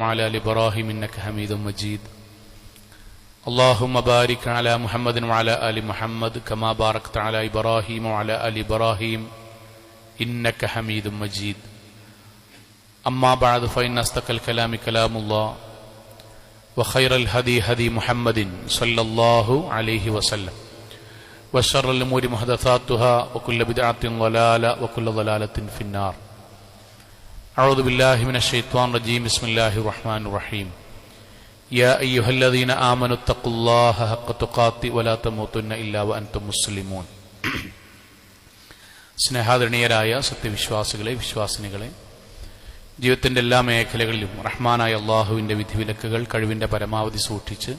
وعلى آل إبراهيم إنك حميد مجيد اللهم بارك على محمد وعلى آل محمد كما باركت على إبراهيم وعلى آل إبراهيم إنك حميد مجيد أما بعد فإن أصدق الكلام كلام الله وخير الهدي هدي محمد صلى الله عليه وسلم وشر الأمور محدثاتها وكل بدعة ضلالة وكل ضلالة في النار أعوذ بالله من الشيطان الرجيم بسم الله الرحمن الرحيم يا أيها الذين آمنوا اتقوا الله حق تقاته ولا تموتن إلا وأنتم مسلمون സ്നേഹാദരണീയരായ സത്യവിശ്വാസികളെ വിശ്വാസിനികളെ, ജീവിതത്തിൻ്റെ എല്ലാ മേഖലകളിലും റഹ്മാനായ അള്ളാഹുവിൻ്റെ വിധിവിലക്കുകൾ കഴിവിൻ്റെ പരമാവധി സൂക്ഷിച്ച്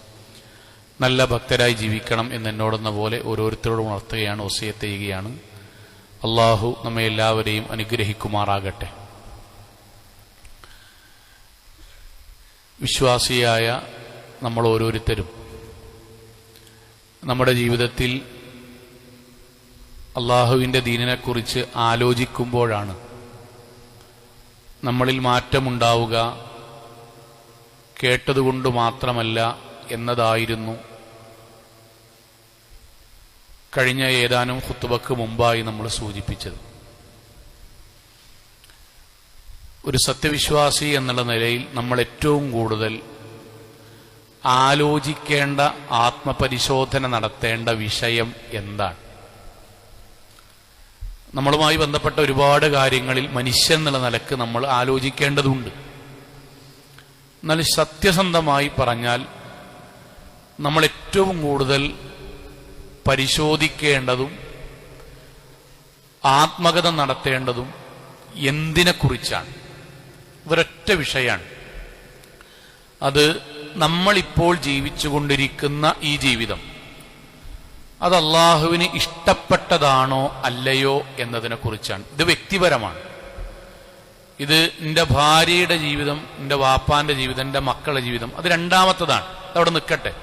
നല്ല ഭക്തരായി ജീവിക്കണം എന്നെന്നോടെന്ന പോലെ ഓരോരുത്തരോടും ഉണർത്തുകയാണ്, വസിയത്ത് ചെയ്യുകയാണ്. അള്ളാഹു നമ്മെ എല്ലാവരെയും അനുഗ്രഹിക്കുമാറാകട്ടെ. വിശ്വാസിയായ നമ്മൾ ഓരോരുത്തരും നമ്മുടെ ജീവിതത്തിൽ അള്ളാഹുവിൻ്റെ ദീനിനെക്കുറിച്ച് ആലോചിക്കുമ്പോഴാണ് നമ്മളിൽ മാറ്റമുണ്ടാവുക. കേട്ടതുകൊണ്ട് മാത്രമല്ല എന്നതായിരുന്നു കഴിഞ്ഞ ഏതാനും ഖുത്ബക്ക് മുമ്പായി നമ്മൾ സൂചിപ്പിച്ചത്. ഒരു സത്യവിശ്വാസി എന്നുള്ള നിലയിൽ നമ്മൾ ഏറ്റവും കൂടുതൽ ആലോചിക്കേണ്ട, ആത്മപരിശോധന നടത്തേണ്ട വിഷയം എന്താണ്? നമ്മളുമായി ബന്ധപ്പെട്ട ഒരുപാട് കാര്യങ്ങളിൽ മനുഷ്യൻ എന്നുള്ള നിലക്ക് നമ്മൾ ആലോചിക്കേണ്ടതുണ്ട്. എന്നാൽ സത്യസന്ധമായി പറഞ്ഞാൽ നമ്മൾ ഏറ്റവും കൂടുതൽ പരിശോധിക്കേണ്ടതും ആത്മകഥ നടത്തേണ്ടതും എന്തിനെക്കുറിച്ചാണ്? ഒരൊറ്റ വിഷയമാണ്. അത് നമ്മളിപ്പോൾ ജീവിച്ചുകൊണ്ടിരിക്കുന്ന ഈ ജീവിതം അത് അള്ളാഹുവിന് ഇഷ്ടപ്പെട്ടതാണോ അല്ലയോ എന്നതിനെക്കുറിച്ചാണ്. ഇത് വ്യക്തിപരമാണ്. ഇത് എൻ്റെ ഭാര്യയുടെ ജീവിതം, എൻ്റെ വാപ്പാന്റെ ജീവിതം, എൻ്റെ മക്കളുടെ ജീവിതം, അത് രണ്ടാമത്തതാണ്. അതവിടെ നിൽക്കട്ടെ,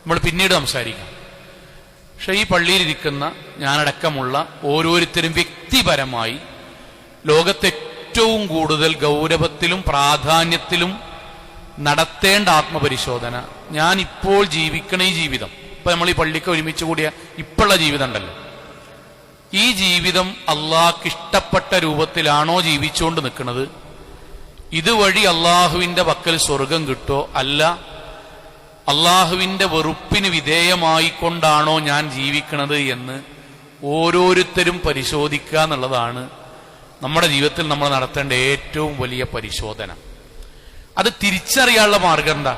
നമ്മൾ പിന്നീട് സംസാരിക്കാം. പക്ഷെ ഈ പള്ളിയിലിരിക്കുന്ന ഞാനടക്കമുള്ള ഓരോരുത്തരും വ്യക്തിപരമായി ലോകത്തെ ഏറ്റവും കൂടുതൽ ഗൗരവത്തിലും പ്രാധാന്യത്തിലും നടത്തേണ്ട ആത്മപരിശോധന, ഞാൻ ഇപ്പോൾ ജീവിക്കണ ഈ ജീവിതം, ഇപ്പൊ നമ്മൾ ഈ പള്ളിക്ക് ഒരുമിച്ച് കൂടിയ ഇപ്പോഴുള്ള ജീവിതം ഉണ്ടല്ലോ, ഈ ജീവിതം അള്ളാഹ്ക്ക് ഇഷ്ടപ്പെട്ട രൂപത്തിലാണോ ജീവിച്ചുകൊണ്ട് നിൽക്കുന്നത്? ഇതുവഴി അള്ളാഹുവിന്റെ പക്കൽ സ്വർഗം കിട്ടോ, അല്ല അള്ളാഹുവിന്റെ വെറുപ്പിന് വിധേയമായിക്കൊണ്ടാണോ ഞാൻ ജീവിക്കുന്നത് എന്ന് ഓരോരുത്തരും പരിശോധിക്കുക എന്നുള്ളതാണ് നമ്മുടെ ജീവിതത്തിൽ നമ്മൾ നടത്തേണ്ട ഏറ്റവും വലിയ പരിശോധന. അത് തിരിച്ചറിയാനുള്ള മാർഗം എന്താ?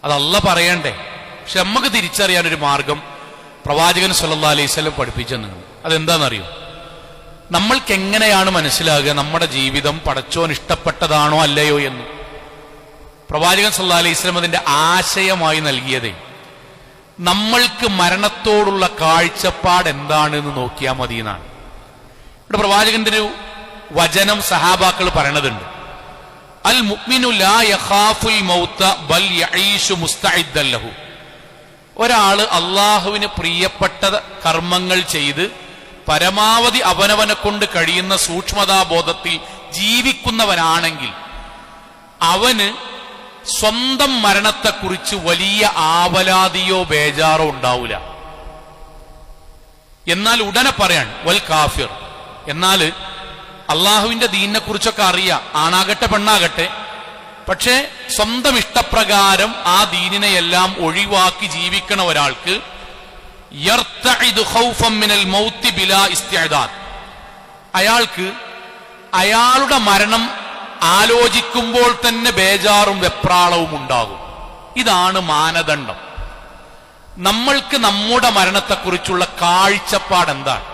അത് അള്ളാഹ് പറയണ്ടേ? പക്ഷെ നമുക്ക് തിരിച്ചറിയാനൊരു മാർഗം പ്രവാചകൻ സല്ലല്ലാഹു അലൈഹി വസല്ലം പഠിപ്പിച്ചെന്ന്. അതെന്താണെന്നറിയോ? നമ്മൾക്ക് എങ്ങനെയാണ് മനസ്സിലാകുക നമ്മുടെ ജീവിതം പടച്ചോൻ ഇഷ്ടപ്പെട്ടതാണോ അല്ലയോ എന്ന്? പ്രവാചകൻ സല്ലല്ലാഹു അലൈഹി വസല്ലം അതിന്റെ ആശയമായി നൽകിയതേ നമ്മൾക്ക് മരണത്തോടുള്ള കാഴ്ചപ്പാട് എന്താണ് എന്ന് നോക്കിയാൽ മതി എന്നാണ്. ഇവിടെ പ്രവാചകന്റെ ഒരു വചനം സഹാബാക്കൾ പറയണതുണ്ട്. അൽ മുഅ്മിനു ലാ യഖാഫുൽ മൗത ബൽ യഈശു മുസ്തഇദ്ദൻ ലഹു. ഒരാള് അള്ളാഹുവിന് പ്രിയപ്പെട്ട കർമ്മങ്ങൾ ചെയ്ത് പരമാവധി അവനവനെ കൊണ്ട് കഴിയുന്ന സൂക്ഷ്മതാബോധത്തിൽ ജീവിക്കുന്നവനാണെങ്കിൽ അവന് സ്വന്തം മരണത്തെക്കുറിച്ച് വലിയ ആവലാതിയോ ബേജാറോ ഉണ്ടാവില്ല. എന്നാൽ ഉടനെ പറയാൻ വൽ കാഫിർ, എന്നാൽ അള്ളാഹുവിന്റെ ദീനിനെ കുറിച്ചൊക്കെ അറിയാം, ആണാകട്ടെ പെണ്ണാകട്ടെ, പക്ഷെ സ്വന്തം ഇഷ്ടപ്രകാരം ആ ദീനിനെയെല്ലാം ഒഴിവാക്കി ജീവിക്കണ ഒരാൾക്ക് യർതഇദു ഖൗഫൻ മിനൽ മൗതി ബിലാ ഇസ്തിഅദാദ്, അയാൾക്ക് അയാളുടെ മരണം ആലോചിക്കുമ്പോൾ തന്നെ ബേജാറും വെപ്രാളവും ഉണ്ടാകും. ഇതാണ് മാനദണ്ഡം. നമ്മൾക്ക് നമ്മുടെ മരണത്തെക്കുറിച്ചുള്ള കാഴ്ചപ്പാട് എന്താണ്?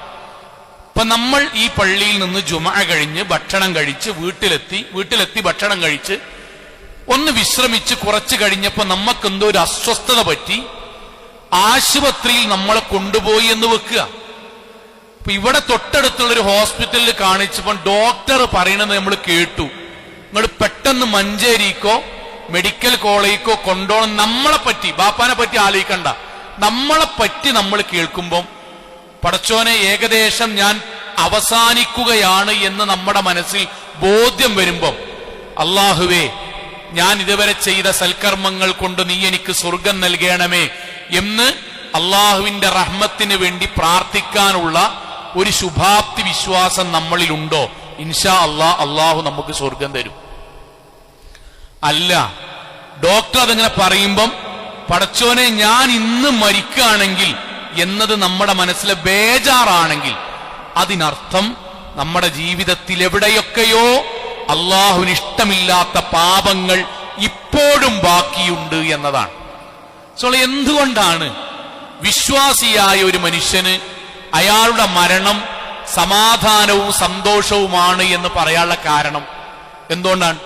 ഇപ്പൊ നമ്മൾ ഈ പള്ളിയിൽ നിന്ന് ജുമഅ കഴിഞ്ഞ് ഭക്ഷണം കഴിച്ച് വീട്ടിലെത്തി ഭക്ഷണം കഴിച്ച് ഒന്ന് വിശ്രമിച്ച് കുറച്ച് കഴിഞ്ഞപ്പോ നമുക്കെന്തോ ഒരു അസ്വസ്ഥത പറ്റി ആശുപത്രിയിൽ നമ്മളെ കൊണ്ടുപോയി എന്ന് വെക്കുക. അപ്പൊ ഇവിടെ തൊട്ടടുത്തുള്ളൊരു ഹോസ്പിറ്റലിൽ കാണിച്ചപ്പോൾ ഡോക്ടർ പറയണത് നമ്മൾ കേട്ടു, നിങ്ങൾ പെട്ടെന്ന് മഞ്ചേരിക്കോ മെഡിക്കൽ കോളേജിക്കോ കൊണ്ടുപോകണം. നമ്മളെ പറ്റി, ബാപ്പാനെ പറ്റി ആലോചിക്കണ്ട, നമ്മളെ പറ്റി നമ്മൾ കേൾക്കുമ്പം പടച്ചോനെ ഏകദേശം ഞാൻ അവസാനിക്കുകയാണ് എന്ന് നമ്മുടെ മനസ്സിൽ ബോധ്യം വരുമ്പം അള്ളാഹുവേ ഞാൻ ഇതുവരെ ചെയ്ത സൽക്കർമ്മങ്ങൾ കൊണ്ട് നീ എനിക്ക് സ്വർഗം നൽകണമേ എന്ന് അള്ളാഹുവിന്റെ റഹ്മത്തിന് വേണ്ടി പ്രാർത്ഥിക്കാനുള്ള ഒരു ശുഭാപ്തി വിശ്വാസം നമ്മളിലുണ്ടോ? ഇൻഷാ അള്ളാഹു നമുക്ക് സ്വർഗം തരും. അല്ല, ഡോക്ടർ അതങ്ങനെ പറയുമ്പം പടച്ചോനെ ഞാൻ ഇന്ന് മരിക്കുകയാണെങ്കിൽ എന്നത് നമ്മുടെ മനസ്സിലെ ബേജാറാണെങ്കിൽ അതിനർത്ഥം നമ്മുടെ ജീവിതത്തിൽ എവിടെയൊക്കെയോ അള്ളാഹുവിന് ഇഷ്ടമില്ലാത്ത പാപങ്ങൾ ഇപ്പോഴും ബാക്കിയുണ്ട് എന്നതാണ്. സോ എന്തുകൊണ്ടാണ് വിശ്വാസിയായ ഒരു മനുഷ്യന് അയാളുടെ മരണം സമാധാനവും സന്തോഷവുമാണ് എന്ന് പറയാനുള്ള കാരണം എന്തുകൊണ്ടാണ്?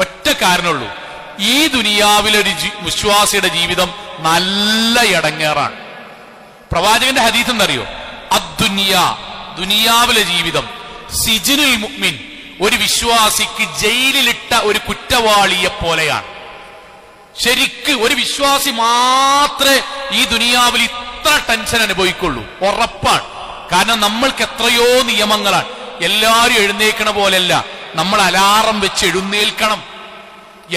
ഒറ്റ കാരണമുള്ളൂ, ഈ ദുനിയാവിലൊരു വിശ്വാസിയുടെ ജീവിതം നല്ല ഇടങ്ങേറാണ്. പ്രവാചകന്റെ ഹദീസ് എന്തറിയോ? ദുനിയാവിലെ ജീവിതം സിജ്നുൽ മുഅ്മിൻ, ഒരു വിശ്വാസിക്ക് ജയിലിലിട്ട ഒരു കുറ്റവാളിയെ പോലെയാണ്. ശരിക്ക് ഒരു വിശ്വാസി മാത്രമേ ഈ ദുനിയാവിൽ ഇത്ര ടെൻഷൻ അനുഭവിക്കുള്ളൂ, ഉറപ്പാണ്. കാരണം നമ്മൾക്ക് എത്രയോ നിയമങ്ങളാണ്. എല്ലാവരും എഴുന്നേൽക്കണ പോലെയല്ല, നമ്മൾ അലാറം വെച്ച് എഴുന്നേൽക്കണം.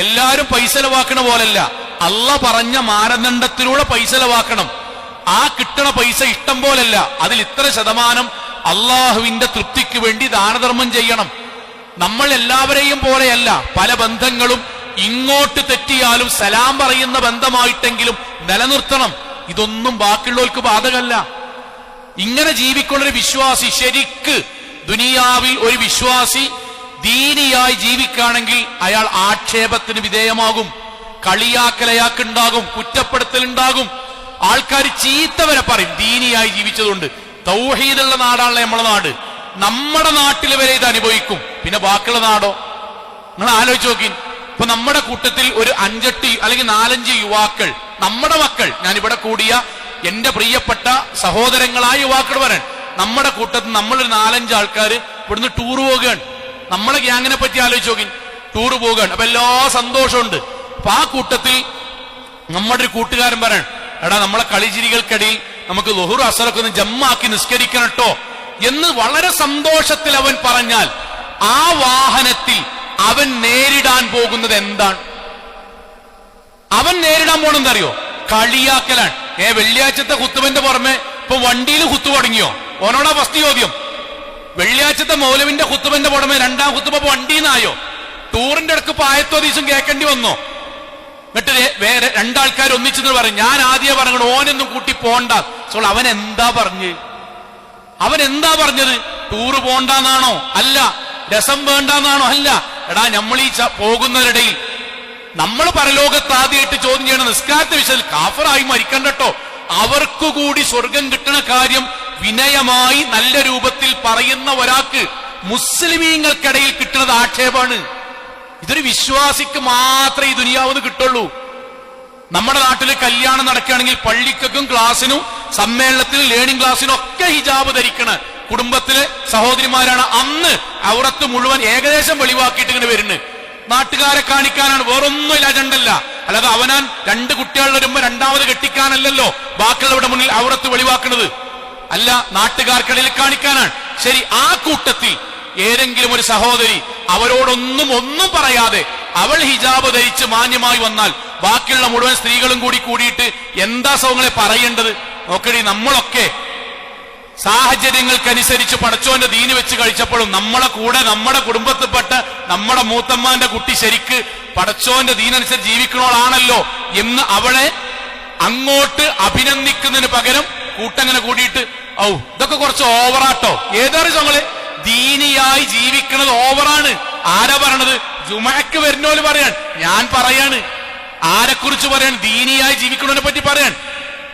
എല്ലാവരും പൈസ ചെലവാക്കണ പോലല്ല, അള്ളാഹ് പറഞ്ഞ മാനദണ്ഡത്തിലൂടെ പൈസ ചെലവാക്കണം. ആ കിട്ടണ പൈസ ഇഷ്ടം പോലല്ല, അതിൽ ഇത്ര ശതമാനം അള്ളാഹുവിന്റെ തൃപ്തിക്ക് വേണ്ടി ദാനധർമ്മം ചെയ്യണം. നമ്മൾ എല്ലാവരെയും പോലെയല്ല, പല ബന്ധങ്ങളും ഇങ്ങോട്ട് തെറ്റിയാലും സലാം പറയുന്ന ബന്ധമായിട്ടെങ്കിലും നിലനിർത്തണം. ഇതൊന്നും ബാക്കിയുള്ളവർക്ക് ബാധകമല്ല. ഇങ്ങനെ ജീവിക്കൊള്ളൊരു വിശ്വാസി, ശരിക്ക് ദുനിയാവിൽ ഒരു വിശ്വാസി ദീനിയായി ജീവിക്കുകയാണെങ്കിൽ അയാൾ ആക്ഷേപത്തിന് വിധേയമാകും, കളിയാക്കലയാക്കുണ്ടാകും, കുറ്റപ്പെടുത്തലുണ്ടാകും. ആൾക്കാർ ചീത്ത വരെ പറയും ദീനിയായി ജീവിച്ചതുകൊണ്ട്. തൗഹീദുള്ള നാടാണല്ലോ നമ്മളെ നാട്. നമ്മുടെ നാട്ടിൽ വരെ ഇത് അനുഭവിക്കും, പിന്നെ ബാക്കിയുള്ള നാടോ? നിങ്ങൾ ആലോചിച്ച് നോക്കി. ഇപ്പൊ നമ്മുടെ കൂട്ടത്തിൽ ഒരു 5-8 അല്ലെങ്കിൽ 4-5 യുവാക്കൾ, നമ്മുടെ മക്കൾ, ഞാൻ ഇവിടെ കൂടിയ എന്റെ പ്രിയപ്പെട്ട സഹോദരങ്ങളായ യുവാക്കൾ വരാൻ, നമ്മുടെ കൂട്ടത്തിൽ നമ്മളൊരു 4-5 ആൾക്കാർ ഇവിടുന്ന് ടൂർ പോകുകയാണ്. നമ്മളെ ഗ്യാങ്ങിനെ പറ്റി ആലോചിച്ച് നോക്കി. ടൂർ പോകുകയാണ്, അപ്പൊ എല്ലാ സന്തോഷമുണ്ട്. അപ്പൊ ആ കൂട്ടത്തിൽ നമ്മുടെ ഒരു കൂട്ടുകാരൻ പറയാൻ, എടാ നമ്മളെ കളിചിരികൾക്കിടയിൽ നമുക്ക് ളുഹുർ അസറൊക്കെ ഒന്ന് ജമ്മാക്കി നിസ്കരിക്കണം കേട്ടോ എന്ന് വളരെ സന്തോഷത്തിൽ അവൻ പറഞ്ഞാൽ, ആ വാഹനത്തിൽ അവൻ നേരിടാൻ പോകുന്നത് എന്താണ്? അവൻ നേരിടാൻ പോണെന്ന് അറിയോ? കളിയാക്കലാണ്. വെള്ളിയാഴ്ചത്തെ കുത്തുബന്റെ പുറമെ ഇപ്പൊ വണ്ടിയിൽ കുത്തു തുടങ്ങിയോ? ഓനോടാ ഫസ്റ്റ് ചോദ്യം. വെള്ളിയാഴ്ചത്തെ മൗലവിന്റെ കുത്തുബന്റെ പുറമെ രണ്ടാം കുത്തുബ വണ്ടിന്നായോ? ടൂറിന്റെ ഇടക്ക് പായത്തോ ദിവസം കേൾക്കേണ്ടി വന്നോ? എന്നിട്ട് വേറെ 2 ആൾക്കാർ ഒന്നിച്ചെന്ന് പറയും, ഞാൻ ആദ്യം പറഞ്ഞു ഓനൊന്നും കൂട്ടി പോണ്ട. സോ അവൻ എന്താ പറഞ്ഞത്? ടൂറ് പോണ്ടെന്നാണോ? അല്ല. രസം വേണ്ടെന്നാണോ? അല്ല. എടാ, നമ്മൾ ഈ പോകുന്നവരുടെയിൽ നമ്മൾ പരലോകത്ത് ആദ്യമായിട്ട് ചോദ്യം ചെയ്യണം, നിസ്കാരത്തെ വിഷയത്തിൽ കാഫറായി മരിക്കണ്ടട്ടോ. അവർക്കുകൂടി സ്വർഗം കിട്ടണ കാര്യം വിനയമായി നല്ല രൂപത്തിൽ പറയുന്ന ഒരാൾക്ക് മുസ്ലിമീങ്ങൾക്കിടയിൽ കിട്ടുന്നത് ആക്ഷേപമാണ്. ഇതൊരു വിശ്വാസിക്ക് മാത്രമേ ഈ ദുനിയാവെന്ന് കിട്ടുള്ളൂ. നമ്മുടെ നാട്ടിൽ കല്യാണം നടക്കുകയാണെങ്കിൽ പള്ളിക്കും ക്ലാസ്സിനും സമ്മേളനത്തിനും ലേണിംഗ് ക്ലാസ്സിനും ഒക്കെ ഹിജാബ് ധരിക്കണ കുടുംബത്തിലെ സഹോദരിമാരാണ്. അന്ന് ഔറത്ത് മുഴുവൻ ഏകദേശം വെളിവാക്കിയിട്ട് ഇങ്ങനെ വരുന്നത് നാട്ടുകാരെ കാണിക്കാനാണ്, വേറൊന്നും അജണ്ടല്ല. അല്ലാതെ അവനാൻ 2 കുട്ടികളുടെ വരുമ്പോ രണ്ടാമത് കെട്ടിക്കാനല്ലല്ലോ ബാക്കിയുള്ളവരുടെ മുന്നിൽ ഔറത്ത് വെളിവാക്കുന്നത്. അല്ല, നാട്ടുകാർക്കിടയിൽ കാണിക്കാനാണ്. ശരി, ആ കൂട്ടത്തിൽ ഏതെങ്കിലും ഒരു സഹോദരി ഒന്നും പറയാതെ അവൾ ഹിജാബ് ധരിച്ച് മാന്യമായി വന്നാൽ ബാക്കിയുള്ള മുഴുവൻ സ്ത്രീകളും കൂടിയിട്ട് എന്താ സൗങ്ങളെ പറയേണ്ടത്? നോക്കടി, നമ്മളൊക്കെ സാഹചര്യങ്ങൾക്കനുസരിച്ച് പടച്ചോന്റെ ദീന് വെച്ച് കഴിച്ചപ്പോഴും നമ്മളെ കൂടെ നമ്മുടെ കുടുംബത്തിൽപ്പെട്ട നമ്മുടെ മൂത്തമ്മാന്റെ കുട്ടി ശരിക്ക് പടച്ചോന്റെ ദീനനുസരിച്ച് ജീവിക്കണോളാണല്ലോ എന്ന് അവളെ അങ്ങോട്ട് അഭിനന്ദിക്കുന്നതിന് പകരം കൂട്ടങ്ങനെ കൂടിയിട്ട് ഇതൊക്കെ കുറച്ച് ഓവറാട്ടോ. ഏതാണ് ഞങ്ങള് ദീനിയായി ജീവിക്കണത് ഓവറാണ്. ആരാ പറയണത്? ജുമഅക്ക് വരുന്നോല് പറയാൻ, ഞാൻ പറയാണ്. ആരെക്കുറിച്ച് പറയാൻ? ദീനിയായി ജീവിക്കണതിനെ പറ്റി പറയാൻ.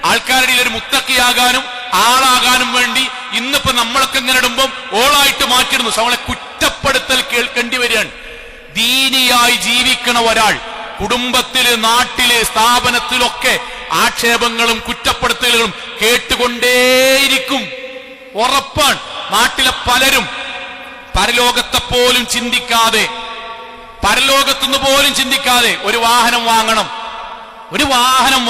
ആൾക്കാരുടെ ഒരു മുത്തക്കിയാകാനും ആളാകാനും വേണ്ടി ഇന്നിപ്പോ നമ്മളൊക്കെ ഇങ്ങനെ ഇടുമ്പം ഓളായിട്ട് മാറ്റിടുന്നു. അവളെ കുറ്റപ്പെടുത്തൽ കേൾക്കേണ്ടി വരികയാണ്. ദീനിയായി ജീവിക്കണ ഒരാൾ കുടുംബത്തില്, നാട്ടില്, സ്ഥാപനത്തിലൊക്കെ ആക്ഷേപങ്ങളും കുറ്റപ്പെടുത്തലുകളും കേട്ടുകൊണ്ടേയിരിക്കും, ഉറപ്പാണ്. നാട്ടിലെ പലരും പരലോകത്തെ പോലും ചിന്തിക്കാതെ, പരലോകത്തുനിന്ന് പോലും ചിന്തിക്കാതെ ഒരു വാഹനം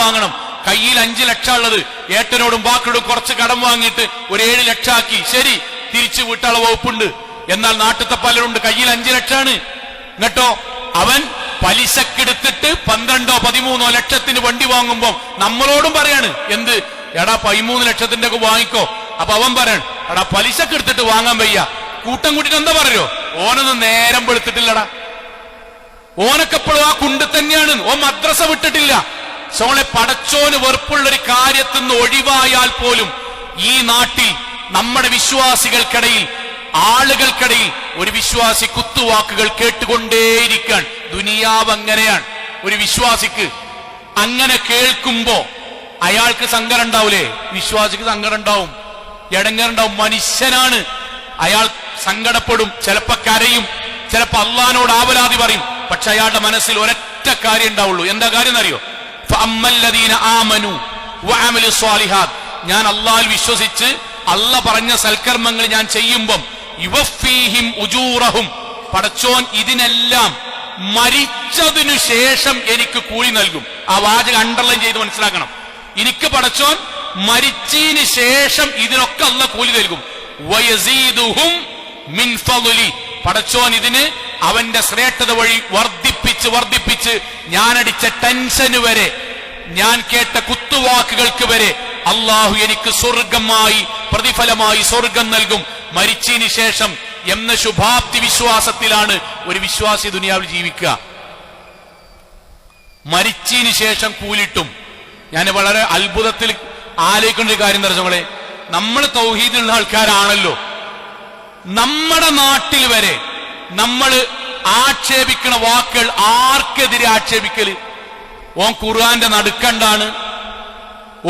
വാങ്ങണം. കയ്യിൽ 5 ലക്ഷം ഉള്ളത് ഏട്ടനോടും ബാക്കിയോടും കുറച്ച് കടം വാങ്ങിയിട്ട് ഒരു 7 ലക്ഷമാക്കി. ശരി, തിരിച്ചു വീട്ടാനുള്ള വകുപ്പുണ്ട്. എന്നാൽ നാട്ടിലത്തെ പലരുണ്ട് കയ്യിൽ 5 ലക്ഷമാണ്. എന്നിട്ടോ അവൻ പലിശക്കെടുത്തിട്ട് 12-13 ലക്ഷത്തിന് വണ്ടി വാങ്ങുമ്പോ നമ്മളോടും പറയാണ് എന്ത്, എടാ 13 ലക്ഷത്തിന്റെ ഒക്കെ വാങ്ങിക്കോ. അപ്പൊ അവൻ പറയാണ്, എടാ പലിശക്കെടുത്തിട്ട് വാങ്ങാൻ വയ്യ. കൂട്ടം കൂട്ടിട്ട് എന്താ പറയോ, ഓനൊന്നും നേരം വെളുത്തിട്ടില്ലടാ, ഓനക്കെപ്പോഴും ആ കുണ്ട് തന്നെയാണ്, ഓൻ മദ്രസ വിട്ടിട്ടില്ല. സോളെ പടച്ചോന് വെറുപ്പുള്ളൊരു കാര്യത്തിൽ നിന്ന് ഒഴിവായാൽ പോലും ഈ നാട്ടിൽ നമ്മുടെ വിശ്വാസികൾക്കിടയിൽ, ആളുകൾക്കിടയിൽ ഒരു വിശ്വാസി കുത്തുവാക്കുകൾ കേട്ടുകൊണ്ടേയിരിക്കാൻ. ദുനിയാവ് അങ്ങനെയാണ്. ഒരു വിശ്വാസിക്ക് അങ്ങനെ കേൾക്കുമ്പോ അയാൾക്ക് സങ്കടം ഉണ്ടാവൂലേ? വിശ്വാസിക്ക് സങ്കടം ഉണ്ടാവും, ഇടങ്ങറുണ്ടാവും. മനുഷ്യനാണ്, അയാൾ സങ്കടപ്പെടും, ചിലപ്പോ കരയും, ചിലപ്പോ അള്ളാനോട് ആവലാതി പറയും. പക്ഷെ അയാളുടെ മനസ്സിൽ ഒരൊറ്റ കാര്യം ഉണ്ടാവുള്ളൂ. എന്താ കാര്യം എന്നറിയോ? ഫഅമ്മല്ലദീന ആമനു വഅമിലു സ്വാലിഹാത്ത്, ഞാൻ അള്ളാഹിൽ വിശ്വസിച്ച് അള്ള പറഞ്ഞ സൽക്കർമ്മങ്ങൾ ഞാൻ ചെയ്യുമ്പം യുവഫീഹിം ഉജൂറഹും, പടച്ചോൻ ഇതിനെല്ലാം മരിച്ചതിനു ശേഷം എനിക്ക് കൂലി നൽകും. ആ വാചകം അണ്ടർലൈൻ ചെയ്ത് മനസ്സിലാക്കണം. എനിക്ക് പടച്ചോൻ മരിച്ചതിന് ശേഷം ഇതിനൊക്കെ അള്ള കൂലി നൽകും. വയസീദുഹും മിൻ ഫളലി, പടച്ചോൻ ഇതിന് അവന്റെ ശ്രേഷ്ഠത വഴി വർദ്ധിപ്പിച്ച് ഞാനടിച്ച ടെൻഷന് വരെ, ഞാൻ കേട്ട കുത്തുവാക്കുകൾക്ക് വരെ അള്ളാഹു എനിക്ക് സ്വർഗമായി പ്രതിഫലമായി സ്വർഗം നൽകും മരിച്ചതിന് ശേഷം എന്ന ശുഭാപ്തി വിശ്വാസത്തിലാണ് ഒരു വിശ്വാസി ദുനിയാവിൽ ജീവിക്കുക. മരിച്ചതിന് ശേഷം കൂലിട്ടും. ഞാൻ വളരെ അത്ഭുതത്തിൽ ആലോചിക്കേണ്ട ഒരു കാര്യം ദർശനങ്ങളെ, നമ്മൾ തൗഹീദിലുള്ള ആൾക്കാരാണല്ലോ. നമ്മുടെ നാട്ടിൽ വരെ നമ്മൾ ആക്ഷേപിക്കുന്ന വാക്കുകൾ ആർക്കെതിരെ ആക്ഷേപിക്കല്? ഓൻ ഖുർആന്റെ നടുക്കണ്ടാണ്,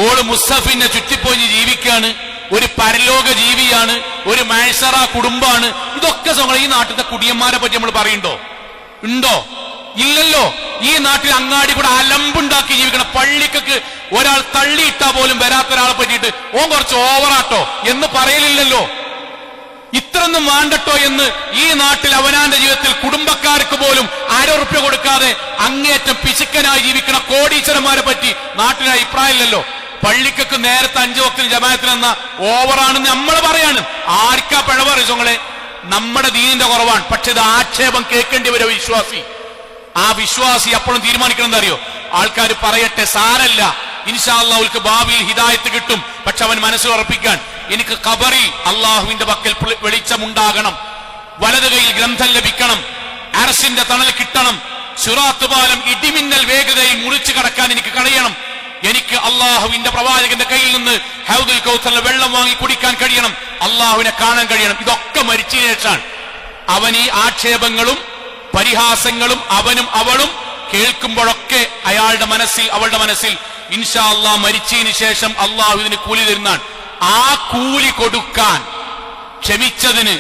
ഓള് മുസ്ഹഫിനെ ചുറ്റിപ്പോയി ജീവിക്കാണ്, ഒരു പരലോക ജീവിയാണ്, ഒരു മൈസറ കുടുംബാണ്. ഇതൊക്കെ ഈ നാട്ടിലത്തെ കുടിയന്മാരെ പറ്റി നമ്മൾ പറയുന്നുണ്ടോ? ഉണ്ടോ? ഇല്ലല്ലോ. ഈ നാട്ടിൽ അങ്ങാടി കൂടെ അലമ്പുണ്ടാക്കി ജീവിക്കണം. പള്ളിക്കൊക്കെ ഒരാൾ തള്ളിയിട്ടാ പോലും വരാത്ത ഒരാളെ പറ്റിയിട്ട് ഓൻ കുറച്ച് ഓവറാട്ടോ എന്ന് പറയലില്ലല്ലോ. ഇത്രയൊന്നും വേണ്ടട്ടോ എന്ന് ഈ നാട്ടിൽ അവനാന്റെ ജീവിതത്തിൽ കുടുംബക്കാർക്ക് പോലും 1000 ഉറുപ്യ കൊടുക്കാതെ അങ്ങേറ്റം പിശുക്കനായി ജീവിക്കുന്ന കോടീശ്വരന്മാരെ പറ്റി നാട്ടിലെ അഭിപ്രായമില്ലല്ലോ. പള്ളിക്കൊക്കെ നേരത്തെ 5 വക്തിന് ജമാഅത്തിൽ എന്ന ഓവറാണെന്ന് നമ്മൾ പറയാണ്. ആർക്കാ പിഴവ് അറിയിച്ചോങ്ങളെ? നമ്മുടെ ദീനിന്റെ കുറവാണ്. പക്ഷെ ഇത് ആക്ഷേപം കേൾക്കേണ്ടി വരും വിശ്വാസി. ആ വിശ്വാസി അപ്പോഴും തീരുമാനിക്കണം എന്താ അറിയോ? ആൾക്കാർ പറയട്ടെ, സാരല്ല, ഇൻഷാ അല്ലാഹ് അവർക്ക് ഭാവിയിൽ ഹിദായത്ത് കിട്ടും. പക്ഷെ അവൻ മനസ്സിൽ ഉറപ്പിക്കാൻ, എനിക്ക് ഖബറിൽ അള്ളാഹുവിന്റെ പക്കൽ വെളിച്ചമുണ്ടാകണം, വലത് കൈയിൽ ഗ്രന്ഥം ലഭിക്കണം, അർശിന്റെ തണൽ കിട്ടണം, സിറാത്ത് പാലം ഇടിമിന്നൽ വേഗതയിൽ മുറിച്ചു കടക്കാൻ എനിക്ക് കഴിയണം, എനിക്ക് അള്ളാഹുവിന്റെ പ്രവാചകന്റെ കയ്യിൽ നിന്ന് ഹൗദുൽ കൗസറിലെ വെള്ളം വാങ്ങി കുടിക്കാൻ കഴിയണം, അള്ളാഹുവിനെ കാണാൻ കഴിയണം. ഇതൊക്കെ മരിച്ചതിന് ശേഷമാണ്. അവൻ ഈ ആക്ഷേപങ്ങളും പരിഹാസങ്ങളും അവനും അവളും കേൾക്കുമ്പോഴൊക്കെ അയാളുടെ മനസ്സിൽ, അവളുടെ മനസ്സിൽ ഇൻഷാ അല്ലാഹ് മരിച്ചതിന് ശേഷം അള്ളാഹു ഇതിന് കൂലി തരുന്നതാണ്. ആ കൂലി കൊടുക്കാൻ, ക്ഷമിച്ചതിന്,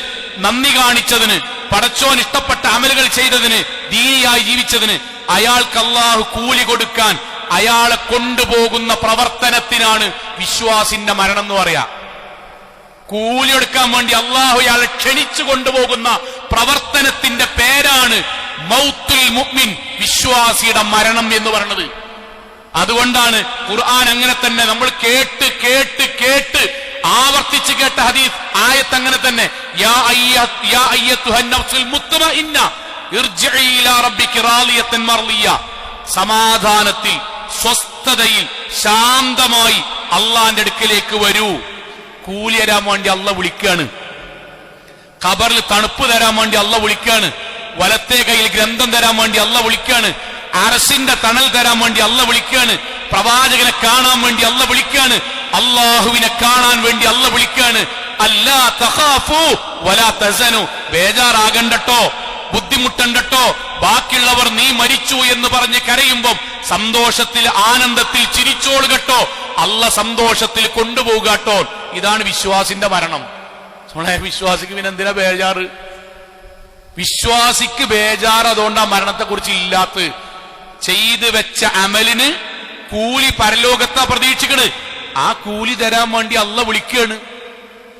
നന്ദി കാണിച്ചതിന്, പടച്ചോൻ ഇഷ്ടപ്പെട്ട അമലുകൾ ചെയ്തതിന്, ദീനിയായി ജീവിച്ചതിന് അയാൾക്ക് അള്ളാഹു കൂലി കൊടുക്കാൻ അയാളെ കൊണ്ടുപോകുന്ന പ്രവർത്തനത്തിനാണ് വിശ്വാസിന്റെ മരണം എന്ന് പറയാ. കൂലി എടുക്കാൻ വേണ്ടി അള്ളാഹു അയാളെ ക്ഷണിച്ചു കൊണ്ടുപോകുന്ന പ്രവർത്തനത്തിന്റെ പേരാണ് മൗത്തുൽ മുഅ്മിൻ, വിശ്വാസിയുടെ മരണം എന്ന് പറയുന്നത്. അതുകൊണ്ടാണ് ഖുർആൻ അങ്ങനെ തന്നെ നമ്മൾ കേട്ട് കേട്ട് കേട്ട് ആവർത്തിച്ച് കേട്ട ഹദീസ് ആയത്ത് അങ്ങനെ തന്നെ, യാ അയ്യത്തുഹൻ നഫ്സുൽ മുത്മഇന്ന ഇർജിഇ ഇലാ റബ്ബിക റാളിയത്തൻ മർളിയ, സമാധാനത്തിൽ, സ്വസ്ഥതയിൽ, ശാന്തമായി അള്ളാന്റെ അടുക്കലേക്ക് വരൂ. കൂലി തരാൻ വേണ്ടി അള്ള വിളിക്കാണ്. ഖബറിൽ തണുപ്പ് തരാൻ വേണ്ടി അള്ള വിളിക്കാണ്. വലത്തെ കയ്യിൽ ഗ്രന്ഥം തരാൻ വേണ്ടി അള്ള വിളിക്കാണ്. അർശിന്റെ തണൽ തരാൻ വേണ്ടി അള്ള വിളിക്കാണ്. പ്രവാചകനെ കാണാൻ വേണ്ടി അള്ള വിളിക്കാണ്. അള്ളാഹുവിനെ കാണാൻ വേണ്ടി അള്ള വിളിക്കാണ്. അല്ലാ തഖാഫു വലാ തഹ്സനു, ബേജാറാകണ്ടട്ടോ, ബുദ്ധിമുട്ടണ്ടട്ടോ, ബാക്കിയുള്ളവർ നീ മരിച്ചു എന്ന് പറഞ്ഞ് കരയുമ്പം സന്തോഷത്തിൽ, ആനന്ദത്തിൽ ചിരിച്ചോളുകട്ടോ, അള്ള സന്തോഷത്തിൽ കൊണ്ടുപോകാട്ടോ. ഇതാണ് വിശ്വാസിന്റെ മരണം. വിശ്വാസിക്ക് പിന്നെ എന്തിനാ ബേജാറ്? വിശ്വാസിക്ക് ബേജാറ് അതുകൊണ്ടാ മരണത്തെ കുറിച്ച് ഇല്ലാത്ത. ചെയ്ത് വെച്ച അമലിന് കൂലി പരലോകത്താ പ്രതീക്ഷിക്കണ്. ആ കൂലി തരാൻ വേണ്ടി അള്ള വിളിക്കുകയാണ്.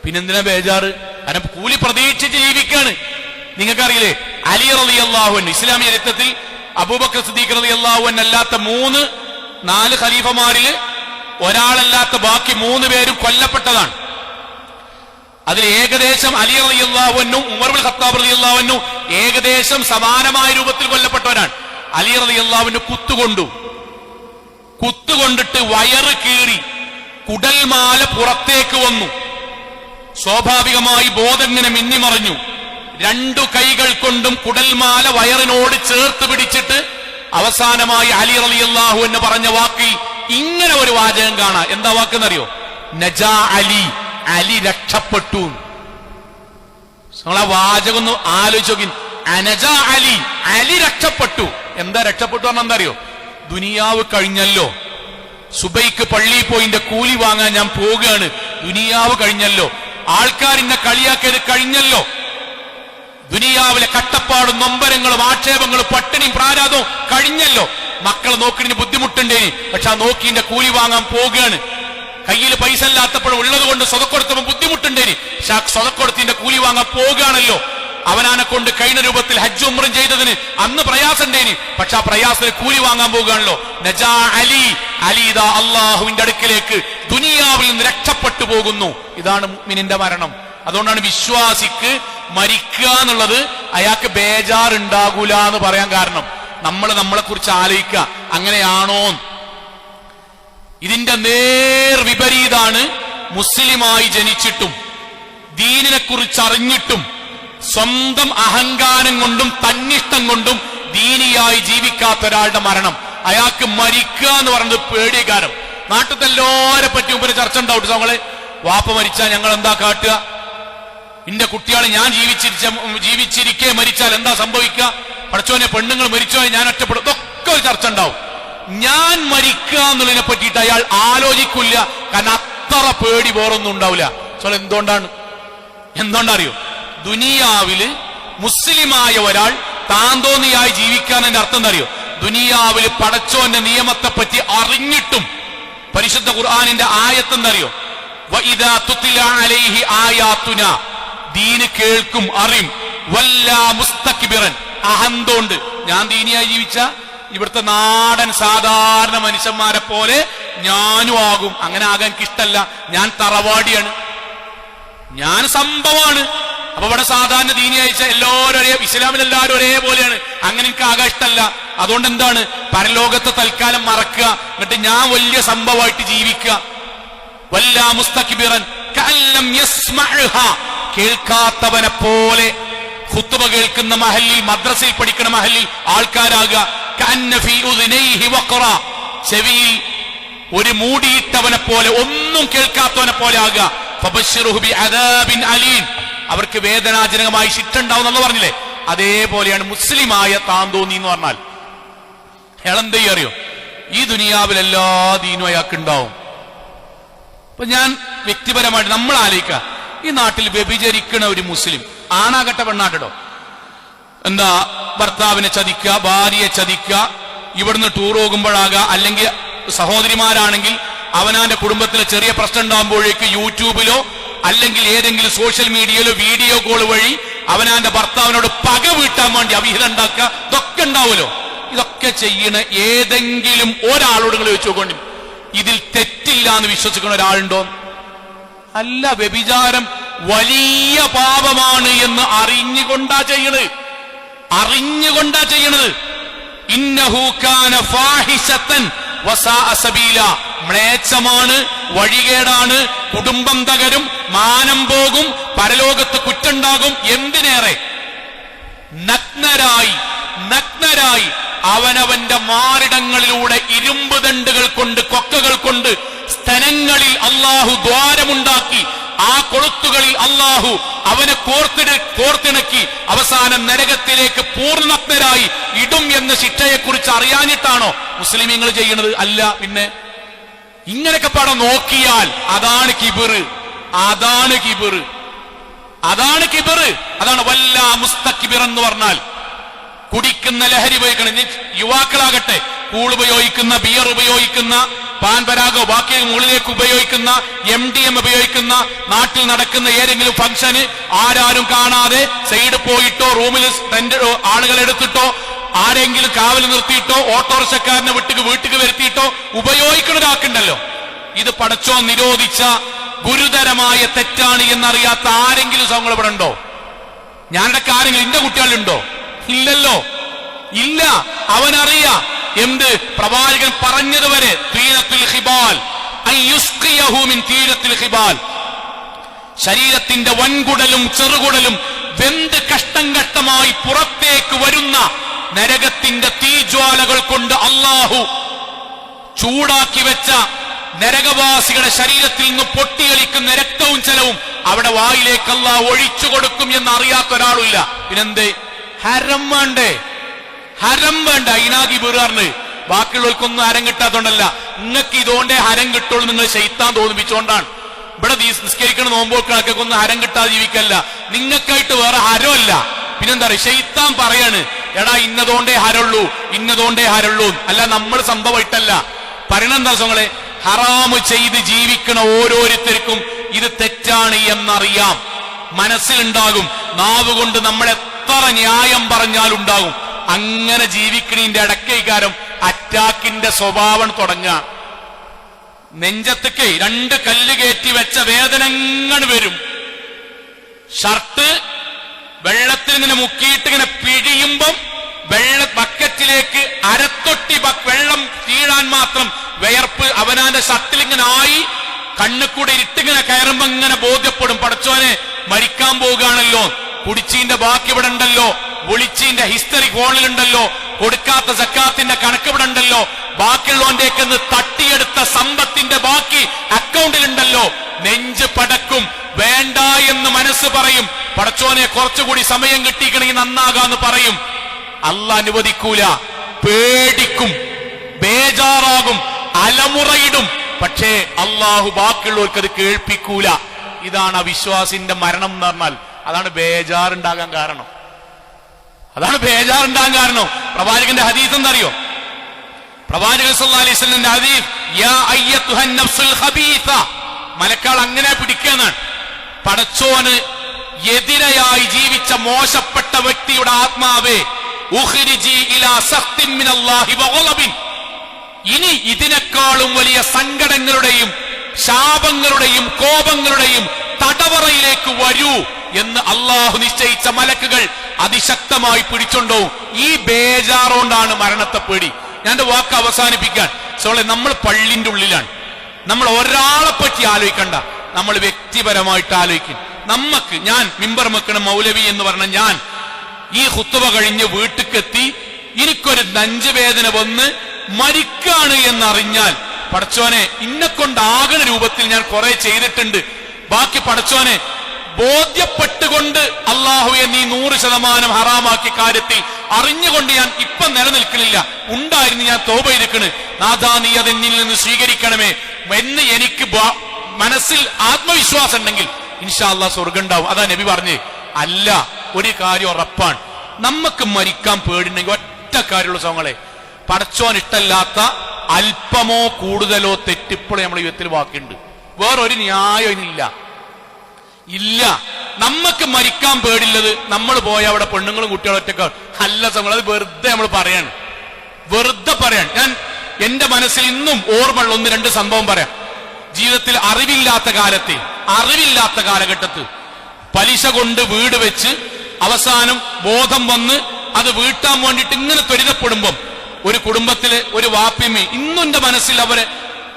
പിന്നെന്തിനാ ബേജാറ്? കാരണം കൂലി പ്രതീക്ഷിച്ച് ജീവിക്കാണ്. നിങ്ങൾക്കറിയില്ലേ, അലി റളിയല്ലാഹു അൻഹു ഇസ്ലാമിക ചരിത്രത്തിൽ അബൂബക്കർ സിദ്ദീഖ് റളിയല്ലാഹു അൻഹു അല്ലാത്ത 4 ഖലീഫമാരിൽ ഒരാളല്ലാത്ത ബാക്കി 3 പേരും കൊല്ലപ്പെട്ടതാണ്. അതിൽ ഏകദേശം അലി റളിയല്ലാഹു അൻഹു, ഉമർ ഇബ്നുൽ ഖത്താബ് റളിയല്ലാഹു അൻഹു ഏകദേശം സമാനമായ രൂപത്തിൽ കൊല്ലപ്പെട്ടവരാണ്. അലി റളിയല്ലാഹുവിന് കുത്തുകൊണ്ടിട്ട് വയറ് കീറി കുടൽമാല പുറത്തേക്ക് വന്നു. സ്വാഭാവികമായി ബോധങ്ങനെ മിന്നിമറഞ്ഞു. 2 കൈകൾ കൊണ്ടും കുടൽമാല വയറിനോട് ചേർത്ത് പിടിച്ചിട്ട് അവസാനമായി അലി റളിയല്ലാഹു എന്ന് പറഞ്ഞ വാക്കിൽ ഇങ്ങനെ ഒരു വാചകം കാണാം. എന്താ വാക്കെന്നറിയോ? നജാ അലി, അലി രക്ഷപ്പെട്ടു. നിങ്ങൾ ആ വാചകം ഒന്ന് ആലോചിച്ചു. അനജാ അലി, അലി രക്ഷപ്പെട്ടു. എന്താ രക്ഷപ്പെട്ടു പറഞ്ഞാൽ എന്താ അറിയോ? ദുനിയാവ് കഴിഞ്ഞല്ലോ, സുബൈക്ക് പള്ളിയിൽ പോയിന്റെ കൂലി വാങ്ങാൻ ഞാൻ പോവുകയാണ്, ദുനിയാവ് കഴിഞ്ഞല്ലോ, ആൾക്കാരിന്നെ കളിയാക്കിയത് കഴിഞ്ഞല്ലോ, ദുനിയാവിലെ കട്ടപ്പാടും നൊമ്പരങ്ങളും ആക്ഷേപങ്ങളും പട്ടിണിയും പ്രാരാധവും കഴിഞ്ഞല്ലോ, മക്കളെ നോക്കിന് ബുദ്ധിമുട്ടുണ്ടേനി, പക്ഷെ ആ നോക്കിന്റെ കൂലി വാങ്ങാൻ പോവുകയാണ്, കയ്യിൽ പൈസ ഇല്ലാത്തപ്പോഴും ഉള്ളത് കൊണ്ട് സ്വതക്കൊടുത്തപ്പോൾ ബുദ്ധിമുട്ടുണ്ടേനി, പക്ഷെ ആ സ്വതക്കൊടുത്തിന്റെ കൂലി വാങ്ങാൻ പോവുകയാണല്ലോ. അവനാനെ കൊണ്ട് കഴിഞ്ഞ രൂപത്തിൽ ഹജ്ജ് ഉംറ ചെയ്തതിന് അന്ന് പ്രയാസമുണ്ടേനി, പക്ഷെ ആ പ്രയാസത്തിന് കൂലി വാങ്ങാൻ പോവുകയാണല്ലോ. നജാ അലി, അലി ഇതാ അള്ളാഹുവിന്റെ അടുക്കിലേക്ക് ദുനിയാവിൽ നിന്ന് രക്ഷപ്പെട്ടു പോകുന്നു. ഇതാണ് മുഅ്മിനിന്റെ മരണം. അതുകൊണ്ടാണ് വിശ്വാസിക്ക് മരിക്കുക എന്നുള്ളത് അയാൾക്ക് ബേജാറുണ്ടാകൂല എന്ന് പറയാൻ കാരണം. നമ്മളെ കുറിച്ച് ആലോചിക്കുക, അങ്ങനെയാണോ? ഇതിന്റെ നേർ വിപരീതാണ് മുസ്ലിമായി ജനിച്ചിട്ടും ദീനിനെ കുറിച്ച് അറിഞ്ഞിട്ടും സ്വന്തം അഹങ്കാരം കൊണ്ടും തന്നിഷ്ടം കൊണ്ടും ദീനിയായി ജീവിക്കാത്ത ഒരാളുടെ മരണം. അയാൾക്ക് മരിക്കുക എന്ന് പറയുന്നത് പേടികാരം. നാട്ടിലത്തെ എല്ലാവരെ പറ്റി മുമ്പ് ചർച്ച ഉണ്ടാവും. നമ്മള് വാപ്പ മരിച്ചാൽ ഞങ്ങൾ എന്താ കാട്ടുക, എന്റെ കുട്ടികളെ ഞാൻ ജീവിച്ചിരിക്കെ മരിച്ചാൽ എന്താ സംഭവിക്കുക, പഠിച്ചോനെ പെണ്ണുങ്ങൾ മരിച്ചോ ഞാൻ ഒറ്റപ്പെടും, ഇതൊക്കെ ഒരു ചർച്ച ഉണ്ടാവും. ഞാൻ മരിക്കുക എന്നുള്ളതിനെ പറ്റിയിട്ട് അയാൾ ആലോചിക്കില്ല. കാരണം അത്ര പേടി വേറൊന്നും ഉണ്ടാവില്ല. എന്തുകൊണ്ടറിയോ? ദുനിയാവില് മുസ്ലിമായ ഒരാൾ താന്തോന്നിയായി ജീവിക്കാനതിന്റെ അർത്ഥം എന്തറിയോ? ദുനിയാവില് പടച്ചോന്റെ നിയമത്തെ പറ്റി അറിഞ്ഞിട്ടും പരിശുദ്ധ ഖുർആനിന്റെ ആയത്തെന്തറിയോ? വഇദാ തുത്ല അലൈഹി ആയാതുനാ, ദീന് കേൾക്കും അറിയും, വല്ലാ മുസ്തക്ബിറൻ, അഹന്തോണ്ട് ഞാൻ ദീനിയായി ജീവിച്ച ഇവിടുത്തെ നാടൻ സാധാരണ മനുഷ്യന്മാരെ പോലെ ഞാനും ആകും. അങ്ങനെ ആകാൻ എനിക്കിഷ്ടല്ല, ഞാൻ തറവാടിയാണ്, ഞാൻ സംഭവമാണ്. അപ്പൊ ഇവിടെ സാധാരണ ദീനി അയച്ച എല്ലാവരും ഇസ്ലാമിൽ എല്ലാവരും ഒരേപോലെയാണ്, അങ്ങനെ എനിക്ക് ആകാൻ ഇഷ്ടമല്ല. അതുകൊണ്ട് എന്താണ്, പരലോകത്തെ തൽക്കാലം മറക്കുക, എന്നിട്ട് ഞാൻ വലിയ സംഭവമായിട്ട് ജീവിക്കുക. വല്ലാ മുസ്തക്ബിറൻ കഅല്ലം യസ്മഅഹാ, കേൾക്കാത്തവനെ പോലെ ഖുത്ബ കേൾക്കുന്ന മഹല്ലിൽ, മദ്രസയിൽ പഠിക്കുന്ന മഹല്ലിൽ ആൾക്കാരാകുക. കഅന്ന ഫീ ഉദ്നൈഹി വഖറ, ചെവിയിൽ ഒരു മൂടിയിട്ടവനെ പോലെ, ഒന്നും കേൾക്കാത്തവനെ പോലെ ആകുക. ഫബശ്ശിറുഹു ബിഅദാബിൻ അലീം, അവർക്ക് വേദനാജനകമായി ശിക്ഷ ഉണ്ടാവും എന്ന് പറഞ്ഞില്ലേ, അതേപോലെയാണ് മുസ്ലിമായ താന്തോന്നി എന്ന് പറഞ്ഞാൽ. അയാളെന്ത് അറിയോ? ഈ ദുനിയാവിൽ എല്ലാ ദീനും അയാൾക്ക് ഉണ്ടാവും. അപ്പൊ ഞാൻ വ്യക്തിപരമായിട്ട് നമ്മൾ ആലോചിക്കുക, ഈ നാട്ടിൽ വ്യഭിചരിക്കണ ഒരു മുസ്ലിം, ആണാകട്ടെ പെണ്ണാകട്ടോ, എന്താ ഭർത്താവിനെ ചതിക്കുക, ഭാര്യയെ ചതിക്കുക, ഇവിടുന്ന് ടൂർ പോകുമ്പോഴാകുക, അല്ലെങ്കിൽ സഹോദരിമാരാണെങ്കിൽ അവനാന്റെ കുടുംബത്തിലെ ചെറിയ പ്രശ്നം ഉണ്ടാകുമ്പോഴേക്ക് യൂട്യൂബിലോ അല്ലെങ്കിൽ ഏതെങ്കിലും സോഷ്യൽ മീഡിയയിലോ വീഡിയോ കോൾ വഴി അവനാന്റെ ഭർത്താവിനോട് പക വീട്ടാൻ വേണ്ടി അവിഹിതം ഉണ്ടാക്കുക, ഇതൊക്കെ ഉണ്ടാവുമല്ലോ. ഇതൊക്കെ ചെയ്യണ ഏതെങ്കിലും ഒരാളോട് നിങ്ങൾ ചോദിച്ചു നോക്കണ്ടി, ഇതിൽ തെറ്റില്ല എന്ന് വിശ്വസിക്കുന്ന ഒരാളുണ്ടോ? അല്ല, വ്യഭിചാരം വലിയ പാപമാണ് എന്ന് അറിഞ്ഞുകൊണ്ടാ ചെയ്യണത്. ഇന്നഹു കാന ഫാഹിശതൻ വസാഅ സബീല, മ്ലേച്ഛമാണ്, വഴികേടാണ്, കുടുംബം തകരും, മാനം പോകും, പരലോകത്ത് കുറ്റുണ്ടാകും. എന്തിനേറെ നഗ്നരായി അവനവന്റെ മാറിടങ്ങളിലൂടെ ഇരുമ്പ് ദണ്ടുകൾ കൊണ്ട്, കൊക്കകൾ കൊണ്ട് സ്തനങ്ങളിൽ അള്ളാഹു ദ്വാരമുണ്ടാക്കി, ആ കൊളുത്തുകളിൽ അള്ളാഹു അവനെ കോർത്തിണക്കി അവസാനം നരകത്തിലേക്ക് പൂർണ്ണനഗ്നരായി ഇടും എന്ന ശിക്ഷയെക്കുറിച്ച് അറിയാനിട്ടാണോ മുസ്ലിമീങ്ങൾ ചെയ്യുന്നത്? അല്ല. പിന്നെ ഇങ്ങനെയൊക്കെ പടം നോക്കിയാൽ അതാണ് കിബിറ്. അതാണ് വല്ലാ മുസ്തക്ബിർ എന്ന് പറഞ്ഞാൽ. കുടിക്കുന്ന ലഹരി ഉപയോഗിക്കണം, യുവാക്കളാകട്ടെ, കൂൾ ഉപയോഗിക്കുന്ന, ബിയർ ഉപയോഗിക്കുന്ന, പാൻ പരാഗോ ബാക്കി മുകളിലേക്ക് ഉപയോഗിക്കുന്ന, MDM ഉപയോഗിക്കുന്ന, നാട്ടിൽ നടക്കുന്ന ഏതെങ്കിലും ഫംഗ്ഷന് ആരാരും കാണാതെ സൈഡ് പോയിട്ടോ റൂമിൽ ആളുകൾ എടുത്തിട്ടോ ആരെങ്കിലും കാവൽ നിർത്തിയിട്ടോ ഓട്ടോറിക്ഷക്കാരനെ വീട്ടിക്ക് വരുത്തിയിട്ടോ ഉപയോഗിക്കുന്ന ഒരാൾക്കുണ്ടല്ലോ. ഇത് പടച്ചോൻ നിരോധിച്ച ഗുരുതരമായ തെറ്റാണ് എന്നറിയാത്ത ആരെങ്കിലും സംഘങ്ങൾ ഇവിടെ ഉണ്ടോ? ഞാനൊക്കെ ആരെങ്കിലും എന്റെ കുട്ടികളുണ്ടോ? ഇല്ലല്ലോ. ഇല്ല. അവനറിയാം എന്ത് പ്രവാചകൻ പറഞ്ഞതുവരെ തീനത്തുൽ ഖിബാൽ അയ്യുസ്ഖിയഹു മിൻ തീനത്തുൽ ഖിബാൽ, ശരീരത്തിന്റെ വൻകുടലും ചെറുകുടലും വെന്ത് കഷ്ടം കഷ്ടമായി പുറത്തേക്ക് വരുന്ന നരകത്തിന്റെ തീജ്വാലകൾ കൊണ്ട് അള്ളാഹു ചൂടാക്കി വെച്ച നരകവാസികളുടെ ശരീരത്തിൽ നിന്ന് പൊട്ടിയൊലിക്കുന്ന രക്തവും ജലവും അവിടെ വായിലേക്ക് അള്ളാഹു ഒഴിച്ചു കൊടുക്കും എന്ന് അറിയാത്ത ഒരാളില്ല. പിന്നെന്തേ ഹരം വേണ്ടേ? ഹരം വേണ്ട. ഇനാകി വീറാറിന് ബാക്കിയുള്ളവർക്കൊന്നും ഹരം കിട്ടാത്തോണ്ടല്ല, നിങ്ങൾക്ക് ഇതുകൊണ്ടേ ഹരം കിട്ടുള്ളൂ. നിങ്ങൾ ശൈത്താൻ തോന്നിപ്പിച്ചുകൊണ്ടാണ്. ഇവിടെ നിസ്കരിക്കണ നോമ്പോക്കണൊക്കെ ഒന്ന് ഹരം കിട്ടാതെ ജീവിക്കല്ല, നിങ്ങൾക്കായിട്ട് വേറെ ഹരമല്ല. പിന്നെന്താ പറയുക, ശൈത്താൻ പറയാണ് എടാ ഇന്നതുകൊണ്ടേ ഹരള്ളൂ, ഇന്നതുകൊണ്ടേ ഹരള്ളൂ. അല്ല, നമ്മൾ സംഭവമായിട്ടല്ല പറയണെന്താ സ്വങ്ങളെ, ഹറാമ് ചെയ്ത് ജീവിക്കണ ഓരോരുത്തർക്കും ഇത് തെറ്റാണ് എന്നറിയാം, മനസ്സിലുണ്ടാകും. നാവ് കൊണ്ട് നമ്മൾ എത്ര ന്യായം പറഞ്ഞാലുണ്ടാകും. അങ്ങനെ ജീവിക്കണീന്റെ ഇടയ്ക്കാരം അറ്റാക്കിന്റെ സ്വഭാവം തുടങ്ങുക. നെഞ്ചത്തേക്ക് 2 കല്ല് കയറ്റി വെച്ച വേദനങ്ങനെ വരും. ഷർട്ട് വെള്ളത്തിൽ ഇങ്ങനെ മുക്കിയിട്ട് ഇങ്ങനെ പിഴിയുമ്പം ബക്കറ്റിലേക്ക് അരത്തൊട്ടി വെള്ളം വീഴാൻ മാത്രം വിയർപ്പ് അവനാന്റെ ഷർട്ടിൽ ഇങ്ങനെ ആയി. കണ്ണുകൂടെ ഇരുട്ടിങ്ങനെ കയറുമ്പോ ഇങ്ങനെ ബോധ്യപ്പെടും, പടച്ചോനെ മരിക്കാൻ പോവുകയാണല്ലോ, കുടിച്ചീന്റെ ബാക്കി ഇവിടെ ഉണ്ടല്ലോ, ഒളിച്ചീന്റെ ഹിസ്റ്ററി ഫോണിലുണ്ടല്ലോ, കൊടുക്കാത്ത സക്കാത്തിന്റെ കണക്ക് ഇവിടെ ഉണ്ടല്ലോ, ബാക്കിയുള്ളവന്റെയൊക്കെ തട്ടിയെടുത്ത സമ്പത്തിന്റെ ബാക്കി അക്കൗണ്ടിലുണ്ടല്ലോ. നെഞ്ച് പടക്കും, വേണ്ട എന്ന് മനസ്സ് പറയും, പടച്ചോനെ കുറച്ചുകൂടി സമയം കിട്ടിക്കണമെങ്കിൽ നന്നാകാന്ന് പറയും. അല്ലാഹ് അനുവദിക്കൂല, പേടിക്കും, ബേജാറാകും, അലമുറയിടും. പക്ഷേ അള്ളാഹു ബാക്കിയുള്ളവർക്ക് അത് കേൾപ്പിക്കൂല. ഇതാണ് അവിശ്വാസിന്റെ മരണം എന്ന് പറഞ്ഞാൽ. അതാണ് ബേജാറുണ്ടാകാൻ കാരണം. അതാണ് ബേജാറുണ്ടാകാൻ കാരണം. പ്രവാചകന്റെ ഹദീസ് എന്തറിയോ? പ്രവാചകൻ സല്ലല്ലാഹു അലൈഹി വസല്ലം ഹദീസ്, യാ അയ്യത്തുഹൻ നഫ്സുൽ ഖബീസ, മലക്കാൾ അങ്ങനെ പിടിക്കാന്നാണ്. പടച്ചോന് എതിരെയായി ജീവിച്ച മോശപ്പെട്ട വ്യക്തിയുടെ ആത്മാവേ, ഉഖ്രിജി ഇലാ സഖ്തിൻ മിനല്ലാഹി വഗളബിൻ, ഇനി ഇതിനേക്കാളും വലിയ സങ്കടങ്ങളുടെയും ശാപങ്ങളുടെയും കോപങ്ങളുടെയും തടവറയിലേക്ക് വരൂ എന്ന് അള്ളാഹു നിശ്ചയിച്ച മലക്കുകൾ അതിശക്തമായി പിടിച്ചുണ്ടാവും. ഈ ബേജാറോണ്ടാണ് മരണത്തെ പേടി. ഞാൻ എന്റെ വാക്ക് അവസാനിപ്പിക്കാൻ നമ്മൾ പള്ളിന്റെ ഉള്ളിലാണ്. നമ്മൾ ഒരാളെ പറ്റി ആലോചിക്കണ്ട, നമ്മൾ വ്യക്തിപരമായിട്ട് ആലോചിക്കും. ഞാൻ മിമ്പർ വെക്കണ മൗലവി എന്ന് പറഞ്ഞ ഞാൻ ഈ ഖുത്ബ കഴിഞ്ഞ് വീട്ടിലെത്തി എനിക്കൊരു നെഞ്ചുവേദന വന്ന് മരിക്കാണ് എന്നറിഞ്ഞാൽ, പടച്ചോനെ ഇന്നെ കൊണ്ടാകുന്ന രൂപത്തിൽ ഞാൻ കുറെ ചെയ്തിട്ടുണ്ട്, ബാക്കി പടച്ചോനെ ബോധ്യപ്പെട്ടുകൊണ്ട് അള്ളാഹുവെ നീ 100% ഹറാമാക്കിയ കാര്യത്തിൽ അറിഞ്ഞുകൊണ്ട് ഞാൻ ഇപ്പം നിലനിൽക്കണില്ല, ഉണ്ടായിരുന്നു ഞാൻ തൗബ ചെയ്തിരിക്കണ്, നാഥാ നീ അതെന്നിൽ നിന്ന് സ്വീകരിക്കണമേ എന്ന് എനിക്ക് മനസ്സിൽ ആത്മവിശ്വാസം ഉണ്ടെങ്കിൽ ഇൻഷാ അല്ലാഹ് സ്വർഗ്ഗം ഉണ്ടാവും. അതാ നബി പറഞ്ഞേ. അല്ല, ഒരു കാര്യം ഉറപ്പാണ്, നമുക്ക് മരിക്കാൻ പേടിണ്ടെങ്കിൽ ഒറ്റ കാര്യമുള്ള സോങ്ങളെ, പടച്ചോൻ ഇഷ്ടല്ലാത്ത അല്പമോ കൂടുതലോ തെറ്റിപ്പോഴും നമ്മുടെ ജീവിതത്തിൽ ബാക്കിയുണ്ട്. വേറൊരു ന്യായം ഇല്ല. നമുക്ക് മരിക്കാൻ പേടില്ലത് നമ്മൾ പോയ അവിടെ പെണ്ണുങ്ങളും കുട്ടികളും ഒറ്റക്കാണ്. അല്ല സോങ്ങൾ, അത് വെറുതെ നമ്മൾ പറയാണ്, വെറുതെ പറയാൻ. ഞാൻ എന്റെ മനസ്സിൽ ഇന്നും ഓർമ്മയുള്ള 1-2 സംഭവം പറയാം. ജീവിതത്തിൽ അറിവില്ലാത്ത കാലഘട്ടത്തിൽ പലിശ കൊണ്ട് വീട് വെച്ച് അവസാനം ബോധം വന്ന് അത് വീട്ടാൻ വേണ്ടിയിട്ട് ഇങ്ങനെ ത്വരിതപ്പെടുമ്പം ഒരു കുടുംബത്തിലെ ഒരു വാപ്പിമ്മി ഇന്നും എന്റെ മനസ്സിൽ അവരെ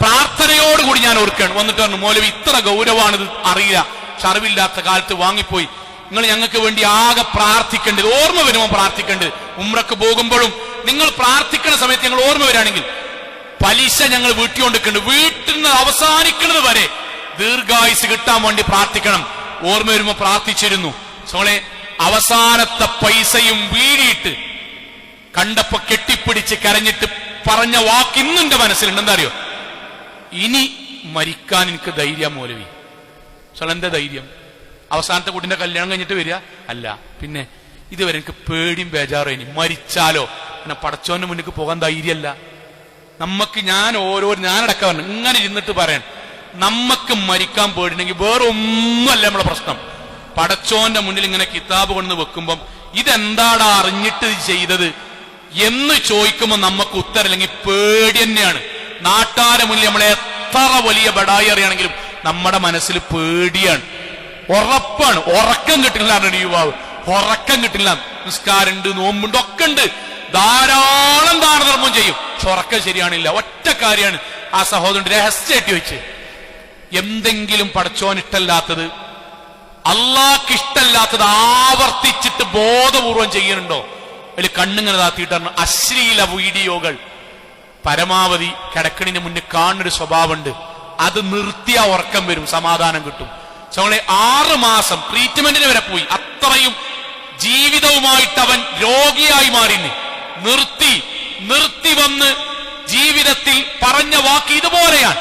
പ്രാർത്ഥനയോടുകൂടി ഞാൻ ഓർക്കുകയാണ്. വന്നിട്ട് പറഞ്ഞു, മൗലവി ഇത്ര ഗൗരവമാണിത് അറിയില്ല, പക്ഷെ അറിവില്ലാത്ത കാലത്ത് വാങ്ങിപ്പോയി, നിങ്ങൾ ഞങ്ങൾക്ക് വേണ്ടി ആകെ പ്രാർത്ഥിക്കേണ്ടത്, ഓർമ്മ വരുമ്പോൾ പ്രാർത്ഥിക്കേണ്ടത്. ഉംറക്ക് പോകുമ്പോഴും നിങ്ങൾ പ്രാർത്ഥിക്കുന്ന സമയത്ത് ഞങ്ങൾ ഓർമ്മ വരികയാണെങ്കിൽ പലിശ ഞങ്ങൾ വീട്ടിക്കൊണ്ടിരിക്കുന്നുണ്ട്, വീട്ടിൽ നിന്ന് അവസാനിക്കുന്നത് വരെ ദീർഘായുസ് കിട്ടാൻ വേണ്ടി പ്രാർത്ഥിക്കണം. ഓർമ്മ വരുമ്പോ പ്രാർത്ഥിച്ചിരുന്നു. സോളെ അവസാനത്തെ പൈസയും വീടിയിട്ട് കണ്ടപ്പോ കെട്ടിപ്പിടിച്ച് കരഞ്ഞിട്ട് പറഞ്ഞ വാക്ക് ഇന്നും എന്റെ മനസ്സിലുണ്ട്. എന്താ അറിയോ? ഇനി മരിക്കാൻ എനിക്ക് ധൈര്യം മൗലവി. എന്താ ധൈര്യം? അവസാനത്തെ കുട്ടിന്റെ കല്യാണം കഴിഞ്ഞിട്ട് വരിക അല്ല, പിന്നെ ഇതുവരെ എനിക്ക് പേടിയും ബേജാറും. ഇനി മരിച്ചാലോ എന്നെ പടച്ചോന്റെ മുന്നിലേക്ക് പോകാൻ ധൈര്യമല്ല നമുക്ക്. ഞാനടക്കം പറഞ്ഞു ഇങ്ങനെ ഇരുന്നിട്ട് പറയാൻ, നമ്മക്ക് മരിക്കാൻ പേടിണ്ടെങ്കിൽ വേറെ ഒന്നുമല്ല നമ്മളെ പ്രശ്നം. പടച്ചോന്റെ മുന്നിൽ ഇങ്ങനെ കിതാബ് കൊണ്ട് വെക്കുമ്പം ഇതെന്താടാ അറിഞ്ഞിട്ട് ചെയ്തത് എന്ന് ചോദിക്കുമ്പോൾ നമുക്ക് ഉത്തരമില്ലെങ്കിൽ പേടി തന്നെയാണ്. നാട്ടാരെ മുന്നിൽ നമ്മളെ എത്ര വലിയ ബടായി അറിയാണെങ്കിലും നമ്മുടെ മനസ്സിൽ പേടിയാണ്, ഉറപ്പാണ്. ഉറക്കം കിട്ടില്ല യുവാവ്, ഉറക്കം കിട്ടില്ല. നിസ്കാരമുണ്ട്, നോമ്പുണ്ട്, ഒക്കെ ഉണ്ട്. ധാരാളം ദാനധർമ്മം ചെയ്യും. ഉറക്കം ശരിയാണില്ല. ഒറ്റ കാര്യമാണ് ആ സഹോദരൻ രഹസ്യമായിട്ട് വെച്ച്, എന്തെങ്കിലും പടച്ചോൻ ഇഷ്ടമല്ലാത്തത്, അള്ളാഹ്ക്ക് ഇഷ്ടമല്ലാത്തത് ആവർത്തിച്ചിട്ട് ബോധപൂർവം ചെയ്യുന്നുണ്ടോ? അതിൽ കണ്ണിങ്ങനെ താത്തിയിട്ട് അശ്ലീല വീഡിയോകൾ പരമാവധി കിടക്കണിന് മുന്നേ കാണുന്നൊരു സ്വഭാവമുണ്ട്. അത് നിർത്തിയ ഉറക്കം വരും, സമാധാനം കിട്ടും. ഞങ്ങളെ 6 മാസം ട്രീറ്റ്മെന്റിന് വരെ പോയി. അത്രയും ജീവിതവുമായിട്ട് അവൻ രോഗിയായി മാറിന്. നിർത്തി വന്ന് ജീവിതത്തിൽ പറഞ്ഞ വാക്ക് ഇതുപോലെയാണ്,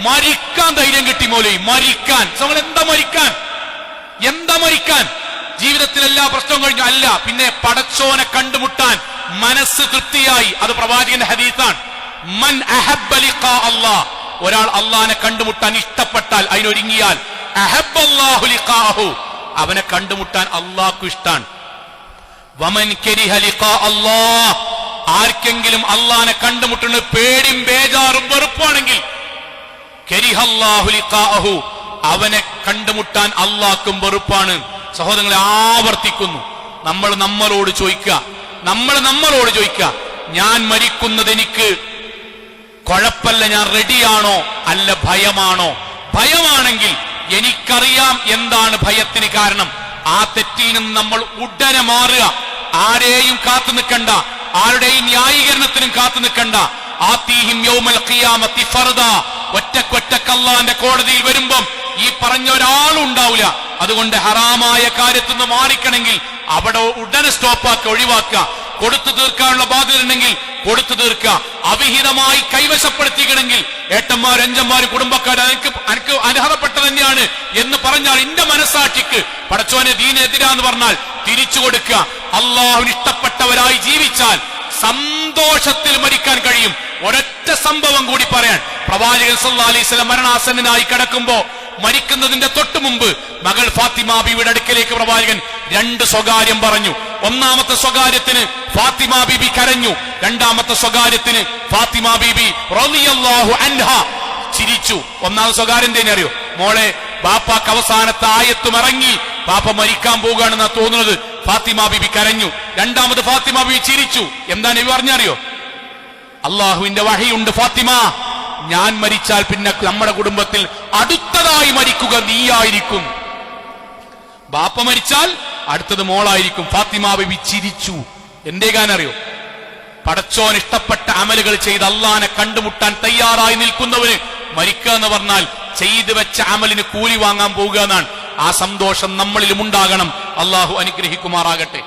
മരിക്കാൻ ധൈര്യം കിട്ടി മോലെ, മരിക്കാൻ. ഞങ്ങൾ എന്താ മരിക്കാൻ? ജീവിതത്തിൽ എല്ലാ പ്രശ്നവും കഴിഞ്ഞു. അല്ല, പിന്നെ പടച്ചോനെ കണ്ടുമുട്ടാൻ മനസ്സ് തൃപ്തിയായി. അത് പ്രവാചകന്റെ ഹദീസാണ്. മൻ അഹബ്ബ ലിഖാ അല്ലാഹ്, ഒരാൾ അള്ളാഹിനെ കണ്ടുമുട്ടാൻ ഇഷ്ടപ്പെട്ടാൽ, അതിനൊരുങ്ങിയാൽ, അഹബ്ബല്ലാഹു ലിഖാഹു, അവനെ കണ്ടുമുട്ടാൻ അള്ളാഹ്ക്കു ഇഷ്ടാണ്. വമൻ കരിഹ ലിഖാ അല്ലാഹ്, ആർക്കെങ്കിലും അള്ളാഹിനെ കണ്ടുമുട്ടുന്നത് പേടിയും ബേജാറും വെറുപ്പാണെങ്കിൽ, കരിഹല്ലാഹു ലിഖാഹു, അവനെ കണ്ടുമുട്ടാൻ അള്ളാഹ്ക്കും വെറുപ്പാണ്. സഹോദരങ്ങളെ, ആവർത്തിക്കുന്നു. നമ്മളോട് ചോദിക്കുക, ഞാൻ മരിക്കുന്നത് എനിക്ക് കുഴപ്പമില്ല, ഞാൻ റെഡിയാണോ? അല്ല, ഭയമാണോ? ഭയമാണെങ്കിൽ എനിക്കറിയാം എന്താണ് ഭയത്തിന് കാരണം. ആ തെറ്റിൽ നിന്ന് നമ്മൾ ഉടനെ മാറുക. ആരെയും കാത്തു നിൽക്കണ്ട, ആരുടെയും ന്യായീകരണത്തിനും കാത്തു നിൽക്കണ്ട. ആതീഹിം യൗമൽ ഖിയാമത്തി ഫർദാ, ഒറ്റക്കൊറ്റക്ക് അല്ലാഹുവിന്റെ കോടതിയിൽ വരുമ്പം ഈ പറഞ്ഞ ഒരാളും ഉണ്ടാവില്ല. അതുകൊണ്ട് ഹറാമായ കാര്യത്തിൽ നിന്ന് മാറിക്കണമെങ്കിൽ അവിടെ ഉടനെ സ്റ്റോപ്പാക്കുക, ഒഴിവാക്കുക. കൊടുത്തു തീർക്കാനുള്ള ബാധ്യത ഉണ്ടെങ്കിൽ കൊടുത്തു തീർക്കുക. അവിഹിതമായി കൈവശപ്പെടുത്തിക്കണമെങ്കിൽ ഏട്ടന്മാർ, അഞ്ചന്മാർ, കുടുംബക്കാർ എനിക്ക് അർഹതപ്പെട്ട തന്നെയാണ് എന്ന് പറഞ്ഞാൽ, എന്റെ മനസാക്ഷിക്ക് പടച്ചോനെ ദീനെതിരാന്ന് പറഞ്ഞാൽ തിരിച്ചു കൊടുക്കുക. അള്ളാഹുവിന് ഇഷ്ടപ്പെട്ടവരായി ജീവിച്ചാൽ സന്തോഷത്തിൽ മരിക്കാൻ കഴിയും. ഒരൊറ്റ സംഭവം കൂടി പറയാൻ, പ്രവാചകൻ സല്ലല്ലാഹു അലൈഹി വസല്ലം മരണാസന്നനായി കിടക്കുമ്പോ, മരിക്കുന്നതിന്റെ തൊട്ടു മുമ്പ് മകൾ ഫാത്തിമ ബീവിയുടെ അടുക്കലേക്ക് പ്രവാചകൻ 2 സ്വകാര്യം പറഞ്ഞു. ഒന്നാമത്തെ സ്വകാര്യത്തിന് ഫാത്തിമ ബീബി കരഞ്ഞു. രണ്ടാമത്തെ സ്വകാര്യത്തിന് ഫാത്തിമ ബീബി റളിയല്ലാഹു അൻഹ ചിരിച്ചു. ഒന്നാമത്തെ സ്വകാര്യം തന്നെ അറിയോ? മോളെ, ബാപ്പാക്ക് അവസാനത്തെ ആയത്തും ഇറങ്ങി, ബാപ്പ മരിക്കാൻ പോകുകയാണെന്നാ തോന്നുന്നത്. ഫാത്തിമ ബീബി കരഞ്ഞു. രണ്ടാമത് ഫാത്തിമ ബീബി ചിരിച്ചു. എന്താ നബി പറഞ്ഞറിയോ? അള്ളാഹുവിന്റെ വഹയുണ്ട്, ഫാത്തിമ, ഞാൻ മരിച്ചാൽ പിന്നെ നമ്മുടെ കുടുംബത്തിൽ അടുത്തതായി മരിക്കുക നീയായിരിക്കും. ബാപ്പ മരിച്ചാൽ അടുത്തത് മോളായിരിക്കും. ഫാത്തിമ ബീബി ചിരിച്ചു. എന്തേ കാരണറിയോ? പടച്ചോൻ ഇഷ്ടപ്പെട്ട അമലുകൾ ചെയ്ത് അള്ളാഹിനെ കണ്ടുമുട്ടാൻ തയ്യാറായി നിൽക്കുന്നവന് മരിക്കുക എന്ന് പറഞ്ഞാൽ ചെയ്തു വെച്ച അമലിന് കൂലി വാങ്ങാൻ പോവുക എന്നാണ്. ആ സന്തോഷം നമ്മളിലും ഉണ്ടാകണം. അള്ളാഹു അനുഗ്രഹിക്കുമാറാകട്ടെ.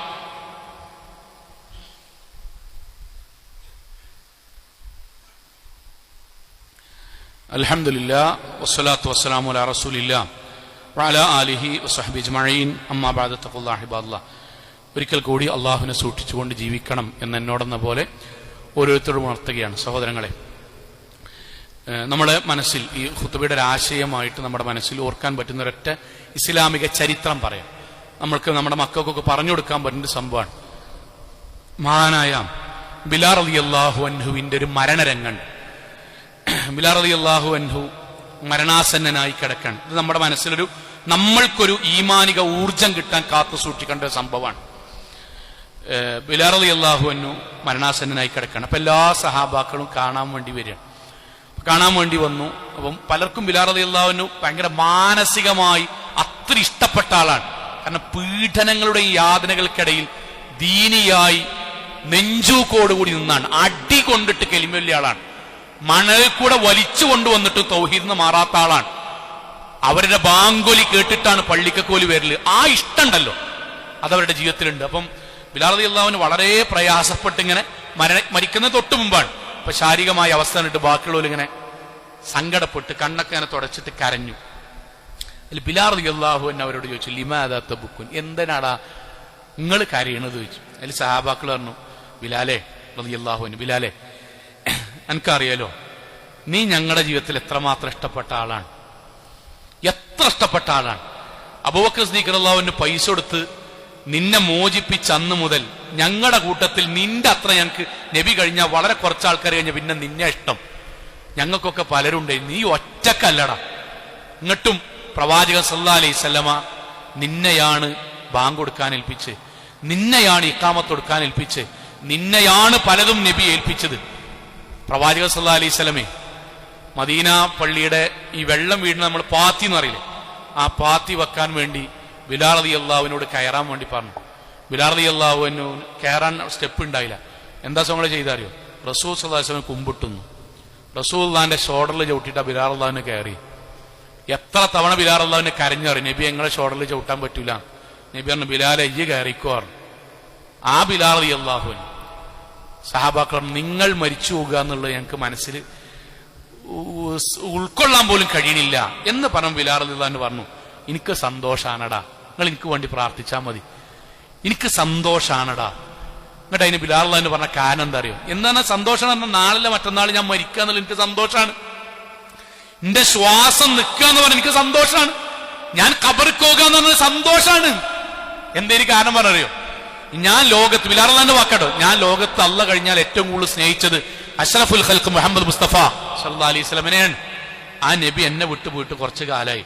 അൽഹംദുലില്ലാഹ് വസ്സലാത്തു വസ്സലാമു അലാ റസൂലില്ലാഹ് വഅലാ ആലിഹി വസ്വഹ്ബിഹി അജ്മഈൻ. അമ്മാ ബഅദ്, തഖ്വല്ലാഹി ഇബാദല്ലാഹ്. ഒരിക്കൽ കൂടി അള്ളാഹുവിനെ സൂക്ഷിച്ചുകൊണ്ട് ജീവിക്കണം എന്നോടെന്ന പോലെ ഓരോരുത്തരോടും ഉണർത്തുകയാണ്. സഹോദരങ്ങളെ, നമ്മുടെ മനസ്സിൽ ഈ ഖുത്ബയുടെ ഒരു ആശയമായിട്ട് നമ്മുടെ മനസ്സിൽ ഓർക്കാൻ പറ്റുന്ന ഒരൊറ്റ ഇസ്ലാമിക ചരിത്രം പറയാം. നമ്മൾക്ക് നമ്മുടെ മക്കൾക്കൊക്കെ പറഞ്ഞു കൊടുക്കാൻ പറ്റുന്ന സംഭവമാണ്. മഹാനായ ബിലാൽ റളിയല്ലാഹു അൻഹുവിന്റെ ഒരു മരണരംഗം. ബിലാൽ റളിയല്ലാഹു അൻഹു മരണാസന്നനായി കിടക്കാൻ. ഇത് നമ്മുടെ മനസ്സിലൊരു, നമ്മൾക്കൊരു ഈമാനിക ഊർജം കിട്ടാൻ കാത്തു സൂക്ഷിക്കേണ്ട ഒരു സംഭവമാണ്. ബിലാൽ റളിയല്ലാഹു അൻഹു മരണാസന്നനായി കിടക്കാണ്. അപ്പൊ എല്ലാ സഹാബാക്കളും കാണാൻ വേണ്ടി വരികയാണ്. കാണാൻ വേണ്ടി വന്നു. അപ്പം പലർക്കും ബിലാൽ റളിയല്ലാഹു അൻഹു ഭയങ്കര മാനസികമായി അത്ര ഇഷ്ടപ്പെട്ട ആളാണ്. കാരണം പീഡനങ്ങളുടെ യാതനകൾക്കിടയിൽ ദീനിയായി നെഞ്ചൂക്കോടുകൂടി നിന്നാണ്. അടി കൊണ്ടിട്ട് കെലിമ വലിയ ആളാണ്. മണൽ കൂടെ വലിച്ചു കൊണ്ടുവന്നിട്ട് തൗഹീദിൽ നിന്ന് മാറാത്ത ആളാണ്. അവരുടെ ബാങ്കൊലി കേട്ടിട്ടാണ് പള്ളിക്കോലി വരല്. ആ ഇഷ്ടമുണ്ടല്ലോ, അതവരുടെ ജീവിതത്തിലുണ്ട്. അപ്പം ബിലാൽ റളിയല്ലാഹു അൻഹു വളരെ പ്രയാസപ്പെട്ട് ഇങ്ങനെ മരിക്കുന്ന തൊട്ടു മുമ്പാണ്. അപ്പൊ ശാരീരികമായ അവസ്ഥ കണ്ടിട്ട് ബാക്കിയുള്ളവർ ഇങ്ങനെ സങ്കടപ്പെട്ട് കണ്ണൊക്കെ ഇങ്ങനെ തുടച്ചിട്ട് കരഞ്ഞു. അതിൽ ബിലാൽ റളിയല്ലാഹു അൻഹു അവരോട് ചോദിച്ചു, ലിമാദാ തബ്കുൻ, എന്തിനാടാ നിങ്ങൾ കരയണത് ചോദിച്ചു. അതിൽ സഹാബാക്കൾ പറഞ്ഞു, ബിലാലെ റളിയല്ലാഹു അൻഹു, ബിലാലെ എനിക്കറിയാലോ നീ ഞങ്ങളുടെ ജീവിതത്തിൽ എത്രമാത്രം ഇഷ്ടപ്പെട്ട ആളാണ്, എത്ര ഇഷ്ടപ്പെട്ട ആളാണ്. അബൂബക്കർ സിദ്ദീഖ് റളിയല്ലാഹു അൻഹു പൈസ കൊടുത്ത് നിന്നെ മോചിപ്പിച്ച അന്ന് മുതൽ ഞങ്ങളുടെ കൂട്ടത്തിൽ നിന്റെ അത്ര ഞങ്ങൾക്ക് നബി കഴിഞ്ഞാൽ വളരെ കുറച്ച് ആൾക്കാർ കഴിഞ്ഞ പിന്നെ നിന്നെ ഇഷ്ടം. ഞങ്ങൾക്കൊക്കെ പലരുണ്ട്, നീ ഒറ്റക്കല്ലടാ. എന്നിട്ടും പ്രവാചകൻ സല്ലല്ലാഹു അലൈഹി വസല്ലമ നിന്നെയാണ് ബാങ്ക് കൊടുക്കാൻ ഏൽപ്പിച്ച്, നിന്നെയാണ് ഇഖാമത്ത് കൊടുക്കാൻ ഏൽപ്പിച്ച്, നിന്നെയാണ് പലതും നബി ഏൽപ്പിച്ചത്. പ്രവാചകർ സല്ലല്ലാഹു അലൈഹി വസല്ലമേ മദീന പള്ളിയുടെ ഈ വെള്ളം വീഴുന്ന നമ്മൾ പാത്തി എന്ന് പറയില്ലേ, ആ പാത്തി വെക്കാൻ വേണ്ടി ബിലാൽ റളിയല്ലാഹുവിനോട് കയറാൻ വേണ്ടി പറഞ്ഞു. ബിലാൽ റളിയല്ലാഹുവിന് കയറാൻ സ്റ്റെപ്പ് ഉണ്ടായില്ല. എന്താ സമയം ചെയ്തറിയോ? റസൂൽ സല്ലല്ലാഹു അലൈഹി വസല്ലം കുമ്പിട്ടുന്നു. റസൂലുള്ളാഹിന്റെ ഷോൾഡറിൽ ചവിട്ടിയിട്ട് ബിലാൽ റളിയല്ലാഹുവിന് കയറി. എത്ര തവണ ബിലാൽ റളിയല്ലാഹുവിന് കരഞ്ഞറി, നബി ഞങ്ങളെ ഷോൾഡറിൽ ചവിട്ടാൻ പറ്റൂല. നബി പറഞ്ഞു, ബിലാലെ ഇയ്യ് കയറിക്കോ. ആ ബിലാൽ റളിയല്ലാഹുവിന് സഹാബാക്കൾ നിങ്ങൾ മരിച്ചു പോകുക എന്നുള്ളത് ഞങ്ങൾക്ക് മനസ്സിൽ ഉൾക്കൊള്ളാൻ പോലും കഴിയണില്ല എന്ന് പറഞ്ഞു. ബിലാൽ റളിയല്ലാഹു പറഞ്ഞു, എനിക്ക് സന്തോഷാണടാ, നിങ്ങൾ എനിക്ക് വേണ്ടി പ്രാർത്ഥിച്ചാൽ മതി, എനിക്ക് സന്തോഷാണടാ. എന്നിട്ട് അതിന് ബിലാൽ റളിയല്ലാഹു പറഞ്ഞ കാരണം എന്താ അറിയോ? എന്താണ് സന്തോഷം എന്ന് പറഞ്ഞാൽ നാളെ മറ്റന്നാൾ ഞാൻ മരിക്കുക എന്നുള്ളത് എനിക്ക് സന്തോഷമാണ്. എന്റെ ശ്വാസം നിൽക്കുക എന്ന് പറഞ്ഞാൽ എനിക്ക് സന്തോഷമാണ്. ഞാൻ ഖബറിക്ക് പോകുക എന്ന് പറഞ്ഞാൽ സന്തോഷമാണ്. എന്തേലും കാരണം പറഞ്ഞറിയോ? ഞാൻ ലോകത്ത് ബിലാൽ റളിയല്ലാഹു വാക്കാട്ടോ, ഞാൻ ലോകത്ത് അല്ലാഹ് കഴിഞ്ഞാൽ ഏറ്റവും കൂടുതൽ സ്നേഹിച്ചത് അഷ്റഫുൽ ഖൽഖ് മുഹമ്മദ് മുസ്തഫ സല്ലല്ലാഹു അലൈഹി വസല്ലമനെയാണ്. ആ നബി എന്നെ വിട്ടുപോയിട്ട് കുറച്ചു കാലമായി.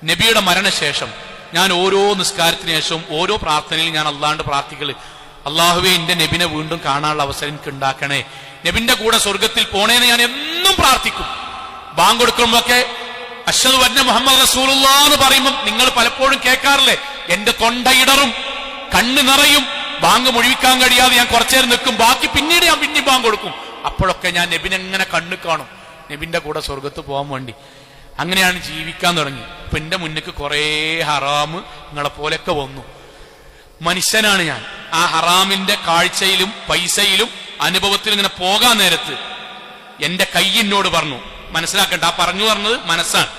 നബിയുടെ മരണശേഷം ഞാൻ ഓരോ നിസ്കാരത്തിന് ശേഷവും ഓരോ പ്രാർത്ഥനയിലും ഞാൻ അല്ലാണ്ട് പ്രാർത്ഥിക്കല്, അള്ളാഹുവേ എന്റെ നബിനെ വീണ്ടും കാണാനുള്ള അവസരം എനിക്ക് ഉണ്ടാക്കണേ, നബിന്റെ കൂടെ സ്വർഗത്തിൽ പോണേന്ന് ഞാൻ എന്നും പ്രാർത്ഥിക്കും. ബാങ്ക് കൊടുക്കുമ്പോഴൊക്കെ അശ്ഹദു അന്ന മുഹമ്മദ് റസൂലുള്ളാഹ് എന്ന് പറയുമ്പോൾ നിങ്ങൾ പലപ്പോഴും കേൾക്കാറില്ലേ, എന്റെ തൊണ്ടയിടറും കണ്ണ് നിറയും, ബാങ്ക് മുഴുവിക്കാൻ കഴിയാതെ ഞാൻ കുറച്ചേരം നിൽക്കും, ബാക്കി പിന്നീട് ഞാൻ പിന്നെ ബാങ്ക് കൊടുക്കും. അപ്പോഴൊക്കെ ഞാൻ നബിനെ എങ്ങനെ കണ്ണു കാണും, നബിന്റെ കൂടെ സ്വർഗത്ത് പോകാൻ വേണ്ടി. അങ്ങനെയാണ് ജീവിക്കാൻ തുടങ്ങി. ഇപ്പൊ എന്റെ മുന്നിക്ക് കുറെ ഹറാമ് നിങ്ങളെ പോലെയൊക്കെ വന്നു. മനുഷ്യനാണ് ഞാൻ. ആ ഹറാമിന്റെ കാഴ്ചയിലും പൈസയിലും അനുഭവത്തിലും ഇങ്ങനെ പോകാൻ നേരത്ത് എന്റെ കൈ എന്നോട് പറഞ്ഞു, മനസ്സിലാക്കണ്ട, ആ പറഞ്ഞു പറഞ്ഞത് മനസ്സാണ്,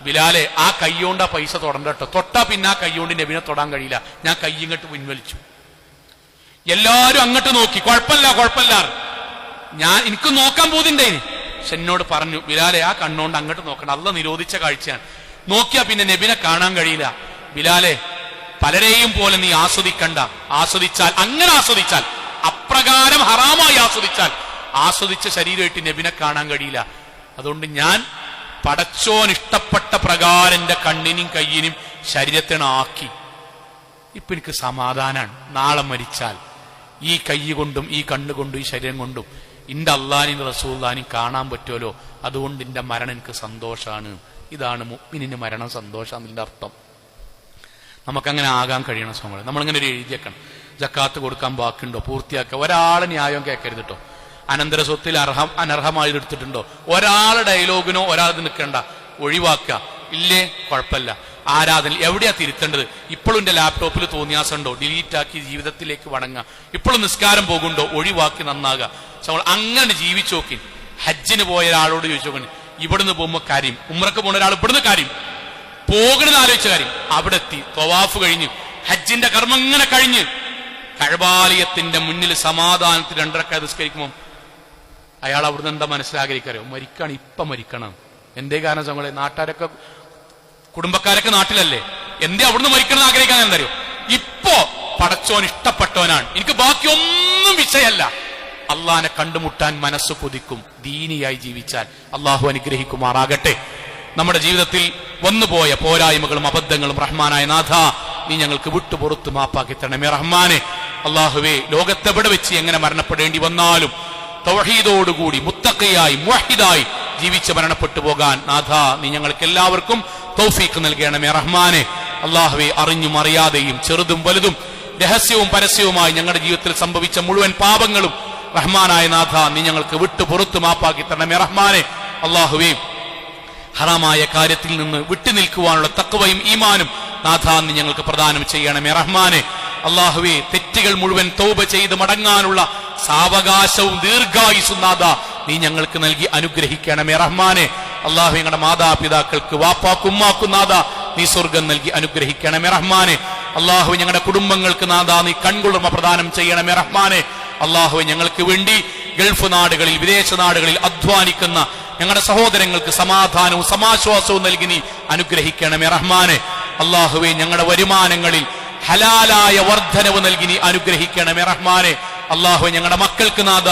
ബിലാലെ ആ കൈയോണ്ട് ആ പൈസ തൊടണ്ട കേട്ടോ, തൊട്ടാ പിന്നെ ആ കൈയോണ്ട് നബിനെ തൊടാൻ കഴിയില്ല. ഞാൻ കൈ ഇങ്ങോട്ട് പിൻവലിച്ചു. എല്ലാരും അങ്ങോട്ട് നോക്കി, കുഴപ്പമില്ല കുഴപ്പമില്ല. എനിക്ക് നോക്കാൻ പോതിണ്ടേന്. പക്ഷെ എന്നോട് പറഞ്ഞു, ബിലാലെ ആ കണ്ണോണ്ട് അങ്ങോട്ട് നോക്കണം, അല്ലാഹ് നിരോധിച്ച കാഴ്ചയാണ്, നോക്കിയാ പിന്നെ നബിനെ കാണാൻ കഴിയില്ല. ബിലാലെ പലരെയും പോലെ നീ ആസ്വദിക്കണ്ട, ആസ്വദിച്ചാൽ അങ്ങനെ ആസ്വദിച്ചാൽ അപ്രകാരം ഹറാമായി ആസ്വദിച്ച ശരീരമായിട്ട് നബിനെ കാണാൻ കഴിയില്ല. അതുകൊണ്ട് ഞാൻ പടച്ചോൻ ഇഷ്ടപ്പെട്ട പ്രകാരം എന്റെ കണ്ണിനും കയ്യിനും ശരീരത്തിനും ആക്കി. ഇപ്പൊ എനിക്ക് സമാധാനാണ്. നാളെ മരിച്ചാൽ ഈ കൈ കൊണ്ടും ഈ കണ്ണുകൊണ്ടും ഈ ശരീരം കൊണ്ടും എന്റെ അള്ളാഹിനും റസൂലുള്ളാഹിനും കാണാൻ പറ്റുമല്ലോ, അതുകൊണ്ട് എന്റെ മരണം എനിക്ക് സന്തോഷാണ്. ഇതാണ് മുഅ്മിനിന് മരണം സന്തോഷം എന്നതിന്റെ അർത്ഥം. നമുക്കങ്ങനെ ആകാൻ കഴിയണം. സമയം നമ്മളിങ്ങനെ ഒരു എഴുതിയേക്കണം, ജക്കാത്ത് കൊടുക്കാൻ ബാക്കിയുണ്ടോ പൂർത്തിയാക്കുക. ഒരാളെ ന്യായം കേൾക്കരുത് കേട്ടോ. അനന്തര സ്വത്തിൽ അനർഹമായി എടുത്തിട്ടുണ്ടോ, ഒരാളെ ഡയലോഗിനോ ഒരാൾക്ക് നിൽക്കണ്ട, ഒഴിവാക്കുക. ഇല്ലേ കുഴപ്പമില്ല. ആരാധന എവിടെയാ തിരുത്തേണ്ടത്? ഇപ്പോഴും എന്റെ ലാപ്ടോപ്പിൽ തോന്നിയാസുണ്ടോ, ഡിലീറ്റ് ആക്കി ജീവിതത്തിലേക്ക് വണങ്ങുക. ഇപ്പോഴും നിസ്കാരം പോകുന്നുണ്ടോ, ഒഴിവാക്കി നന്നാകുക. അങ്ങനെ ജീവിച്ചു നോക്കി. ഹജ്ജിന് പോയ ഒരാളോട് ചോദിച്ചു നോക്കി, ഇവിടുന്ന് പോകുമ്പോ കാര്യം, ഉംറക്ക് പോകുന്ന ഒരാൾ ഇവിടുന്ന് കാര്യം പോകണമെന്ന് ആലോചിച്ച കാര്യം, അവിടെ എത്തി തവാഫ് കഴിഞ്ഞ് ഹജ്ജിന്റെ കർമ്മം ഇങ്ങനെ കഴിഞ്ഞ് കഅബാലയത്തിന്റെ മുന്നിൽ സമാധാനത്തിൽ 2 റക്അത്ത് നിസ്കരിക്കുമ്പോൾ അയാൾ അവിടുന്ന് എന്താ മനസ്സിലാഗ്രഹിക്കാരോ, മരിക്കണം, ഇപ്പൊ മരിക്കണം. എന്തേ കാരണം സമയം നാട്ടുകാരൊക്കെ കുടുംബക്കാരൊക്കെ നാട്ടിലല്ലേ, എന്തേ അവിടുന്ന് മരിക്കണം എന്ന് ആഗ്രഹിക്കാൻ എന്തറിയോ? ഇപ്പോ പടച്ചോൻ ഇഷ്ടപ്പെട്ടവനാണ്, എനിക്ക് ബാക്കിയൊന്നും വിഷയമല്ല. അള്ളാഹിനെ കണ്ടുമുട്ടാൻ മനസ്സ് കൊതിക്കും. ദീനിയായി ജീവിച്ചാൽ അള്ളാഹു അനുഗ്രഹിക്കുമാറാകട്ടെ. നമ്മുടെ ജീവിതത്തിൽ വന്നുപോയ പോരായ്മകളും അബദ്ധങ്ങളും റഹ്മാനായ നാഥ നീ ഞങ്ങൾക്ക് വിട്ടുപുറത്ത് മാപ്പാക്കി തരണമേ റഹ്മാനെ. അള്ളാഹുവേ, ലോകത്തെവിടെ വെച്ച് എങ്ങനെ മരണപ്പെടേണ്ടി വന്നാലും തൗഹീദോടുകൂടി മുത്തഖിയായി മുവഹിദായി ജീവിച്ച് മരണപ്പെട്ടു പോകാൻ നാഥ നീ ഞങ്ങൾക്ക് എല്ലാവർക്കും തൗഫീഖ് നൽകണമേ റഹ്മാനെ. അള്ളാഹുവേ, അറിഞ്ഞും അറിയാതെയും ചെറുതും വലുതും രഹസ്യവും പരസ്യവുമായി ഞങ്ങളുടെ ജീവിതത്തിൽ സംഭവിച്ച മുഴുവൻ പാപങ്ങളും റഹ്മാനായ നാഥ നീ ഞങ്ങൾക്ക് വിട്ടുപുറത്ത് മാപ്പാക്കി തരണമേ റഹ്മാനെ. അള്ളാഹുവേ, ഹറാമായ കാര്യത്തിൽ നിന്ന് വിട്ടുനിൽക്കുവാനുള്ള തഖ്വയും ഈമാനും നാഥ നീ ഞങ്ങൾക്ക് പ്രദാനം ചെയ്യണമേ റഹ്മാനെ. അള്ളാഹുവേ, തെറ്റുകൾ മുഴുവൻ തൗബ ചെയ്ത് മടങ്ങാനുള്ള സാവകാശവും ദീർഘായുസ്സും നാഥ നീ ഞങ്ങൾക്ക് നൽകി അനുഗ്രഹിക്കണമേ റഹ്മാനെ. അള്ളാഹു, ഞങ്ങളുടെ മാതാപിതാക്കൾക്ക് വാപ്പാക്കും ഉമ്മാക്കും നാഥ നീ സ്വർഗം നൽകി അനുഗ്രഹിക്കണമേ റഹ്മാനെ. അള്ളാഹു, ഞങ്ങളുടെ കുടുംബങ്ങൾക്ക് നാഥ നീ കൺകുളിർമ പ്രദാനം ചെയ്യണമേ റഹ്മാനെ. അള്ളാഹു, ഞങ്ങൾക്ക് വേണ്ടി ഗൾഫ് നാടുകളിൽ വിദേശ നാടുകളിൽ അധ്വാനിക്കുന്ന ഞങ്ങളുടെ സഹോദരങ്ങൾക്ക് സമാധാനവും സമാശ്വാസവും നൽകി നീ അനുഗ്രഹിക്കണമേ റഹ്മാനെ. അള്ളാഹുവേ, ഞങ്ങളുടെ വരുമാനങ്ങളിൽ ഹലാലായ വർധനവ് നൽകി നീ അനുഗ്രഹിക്കണമേ റഹ്മാനെ. അള്ളാഹു, ഞങ്ങളുടെ മക്കൾക്ക് നാഥ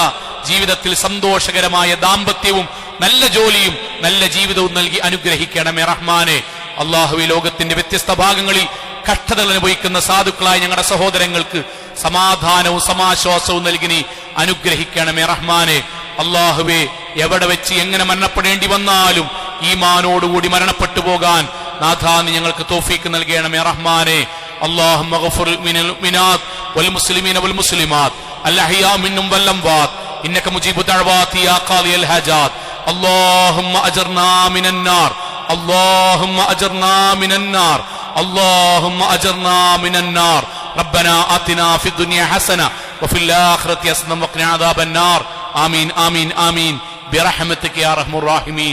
ജീവിതത്തിൽ സന്തോഷകരമായ ദാമ്പത്യവും നല്ല ജോലിയും നല്ല ജീവിതവും നൽകി അനുഗ്രഹിക്കണമേ റഹ്മാനെ. അള്ളാഹുവേ, ലോകത്തിന്റെ വ്യത്യസ്ത ഭാഗങ്ങളിൽ കഷ്ടതകൾ അനുഭവിക്കുന്ന സാധുക്കളായ ഞങ്ങളുടെ സഹോദരങ്ങൾക്ക് സമാധാനവും സമാശ്വാസവും നൽകി നീ അനുഗ്രഹിക്കണമേ റഹ്മാനെ. അള്ളാഹുവേ, എവിടെ വെച്ച് എങ്ങനെ മരണപ്പെടേണ്ടി വന്നാലും ഈമാനോടുകൂടി മരണപ്പെട്ടു പോകാൻ നാഥാ നീ ഞങ്ങൾക്ക് തൗഫീക്ക് നൽകണമേ റഹ്മാനെ. اللهم اغفر للمؤمنات والمسلمين والمسلمات الأحياء منهم والأموات إنك مجيب الدعوات يا قاضي الحاجات. اللهم أجرنا من النار، اللهم أجرنا من النار، اللهم أجرنا من النار. ربنا آتنا في الدنيا حسنة وفي الآخرة حسنة وقنا عذاب النار. آمين آمين آمين برحمتك يا أرحم الراحمين.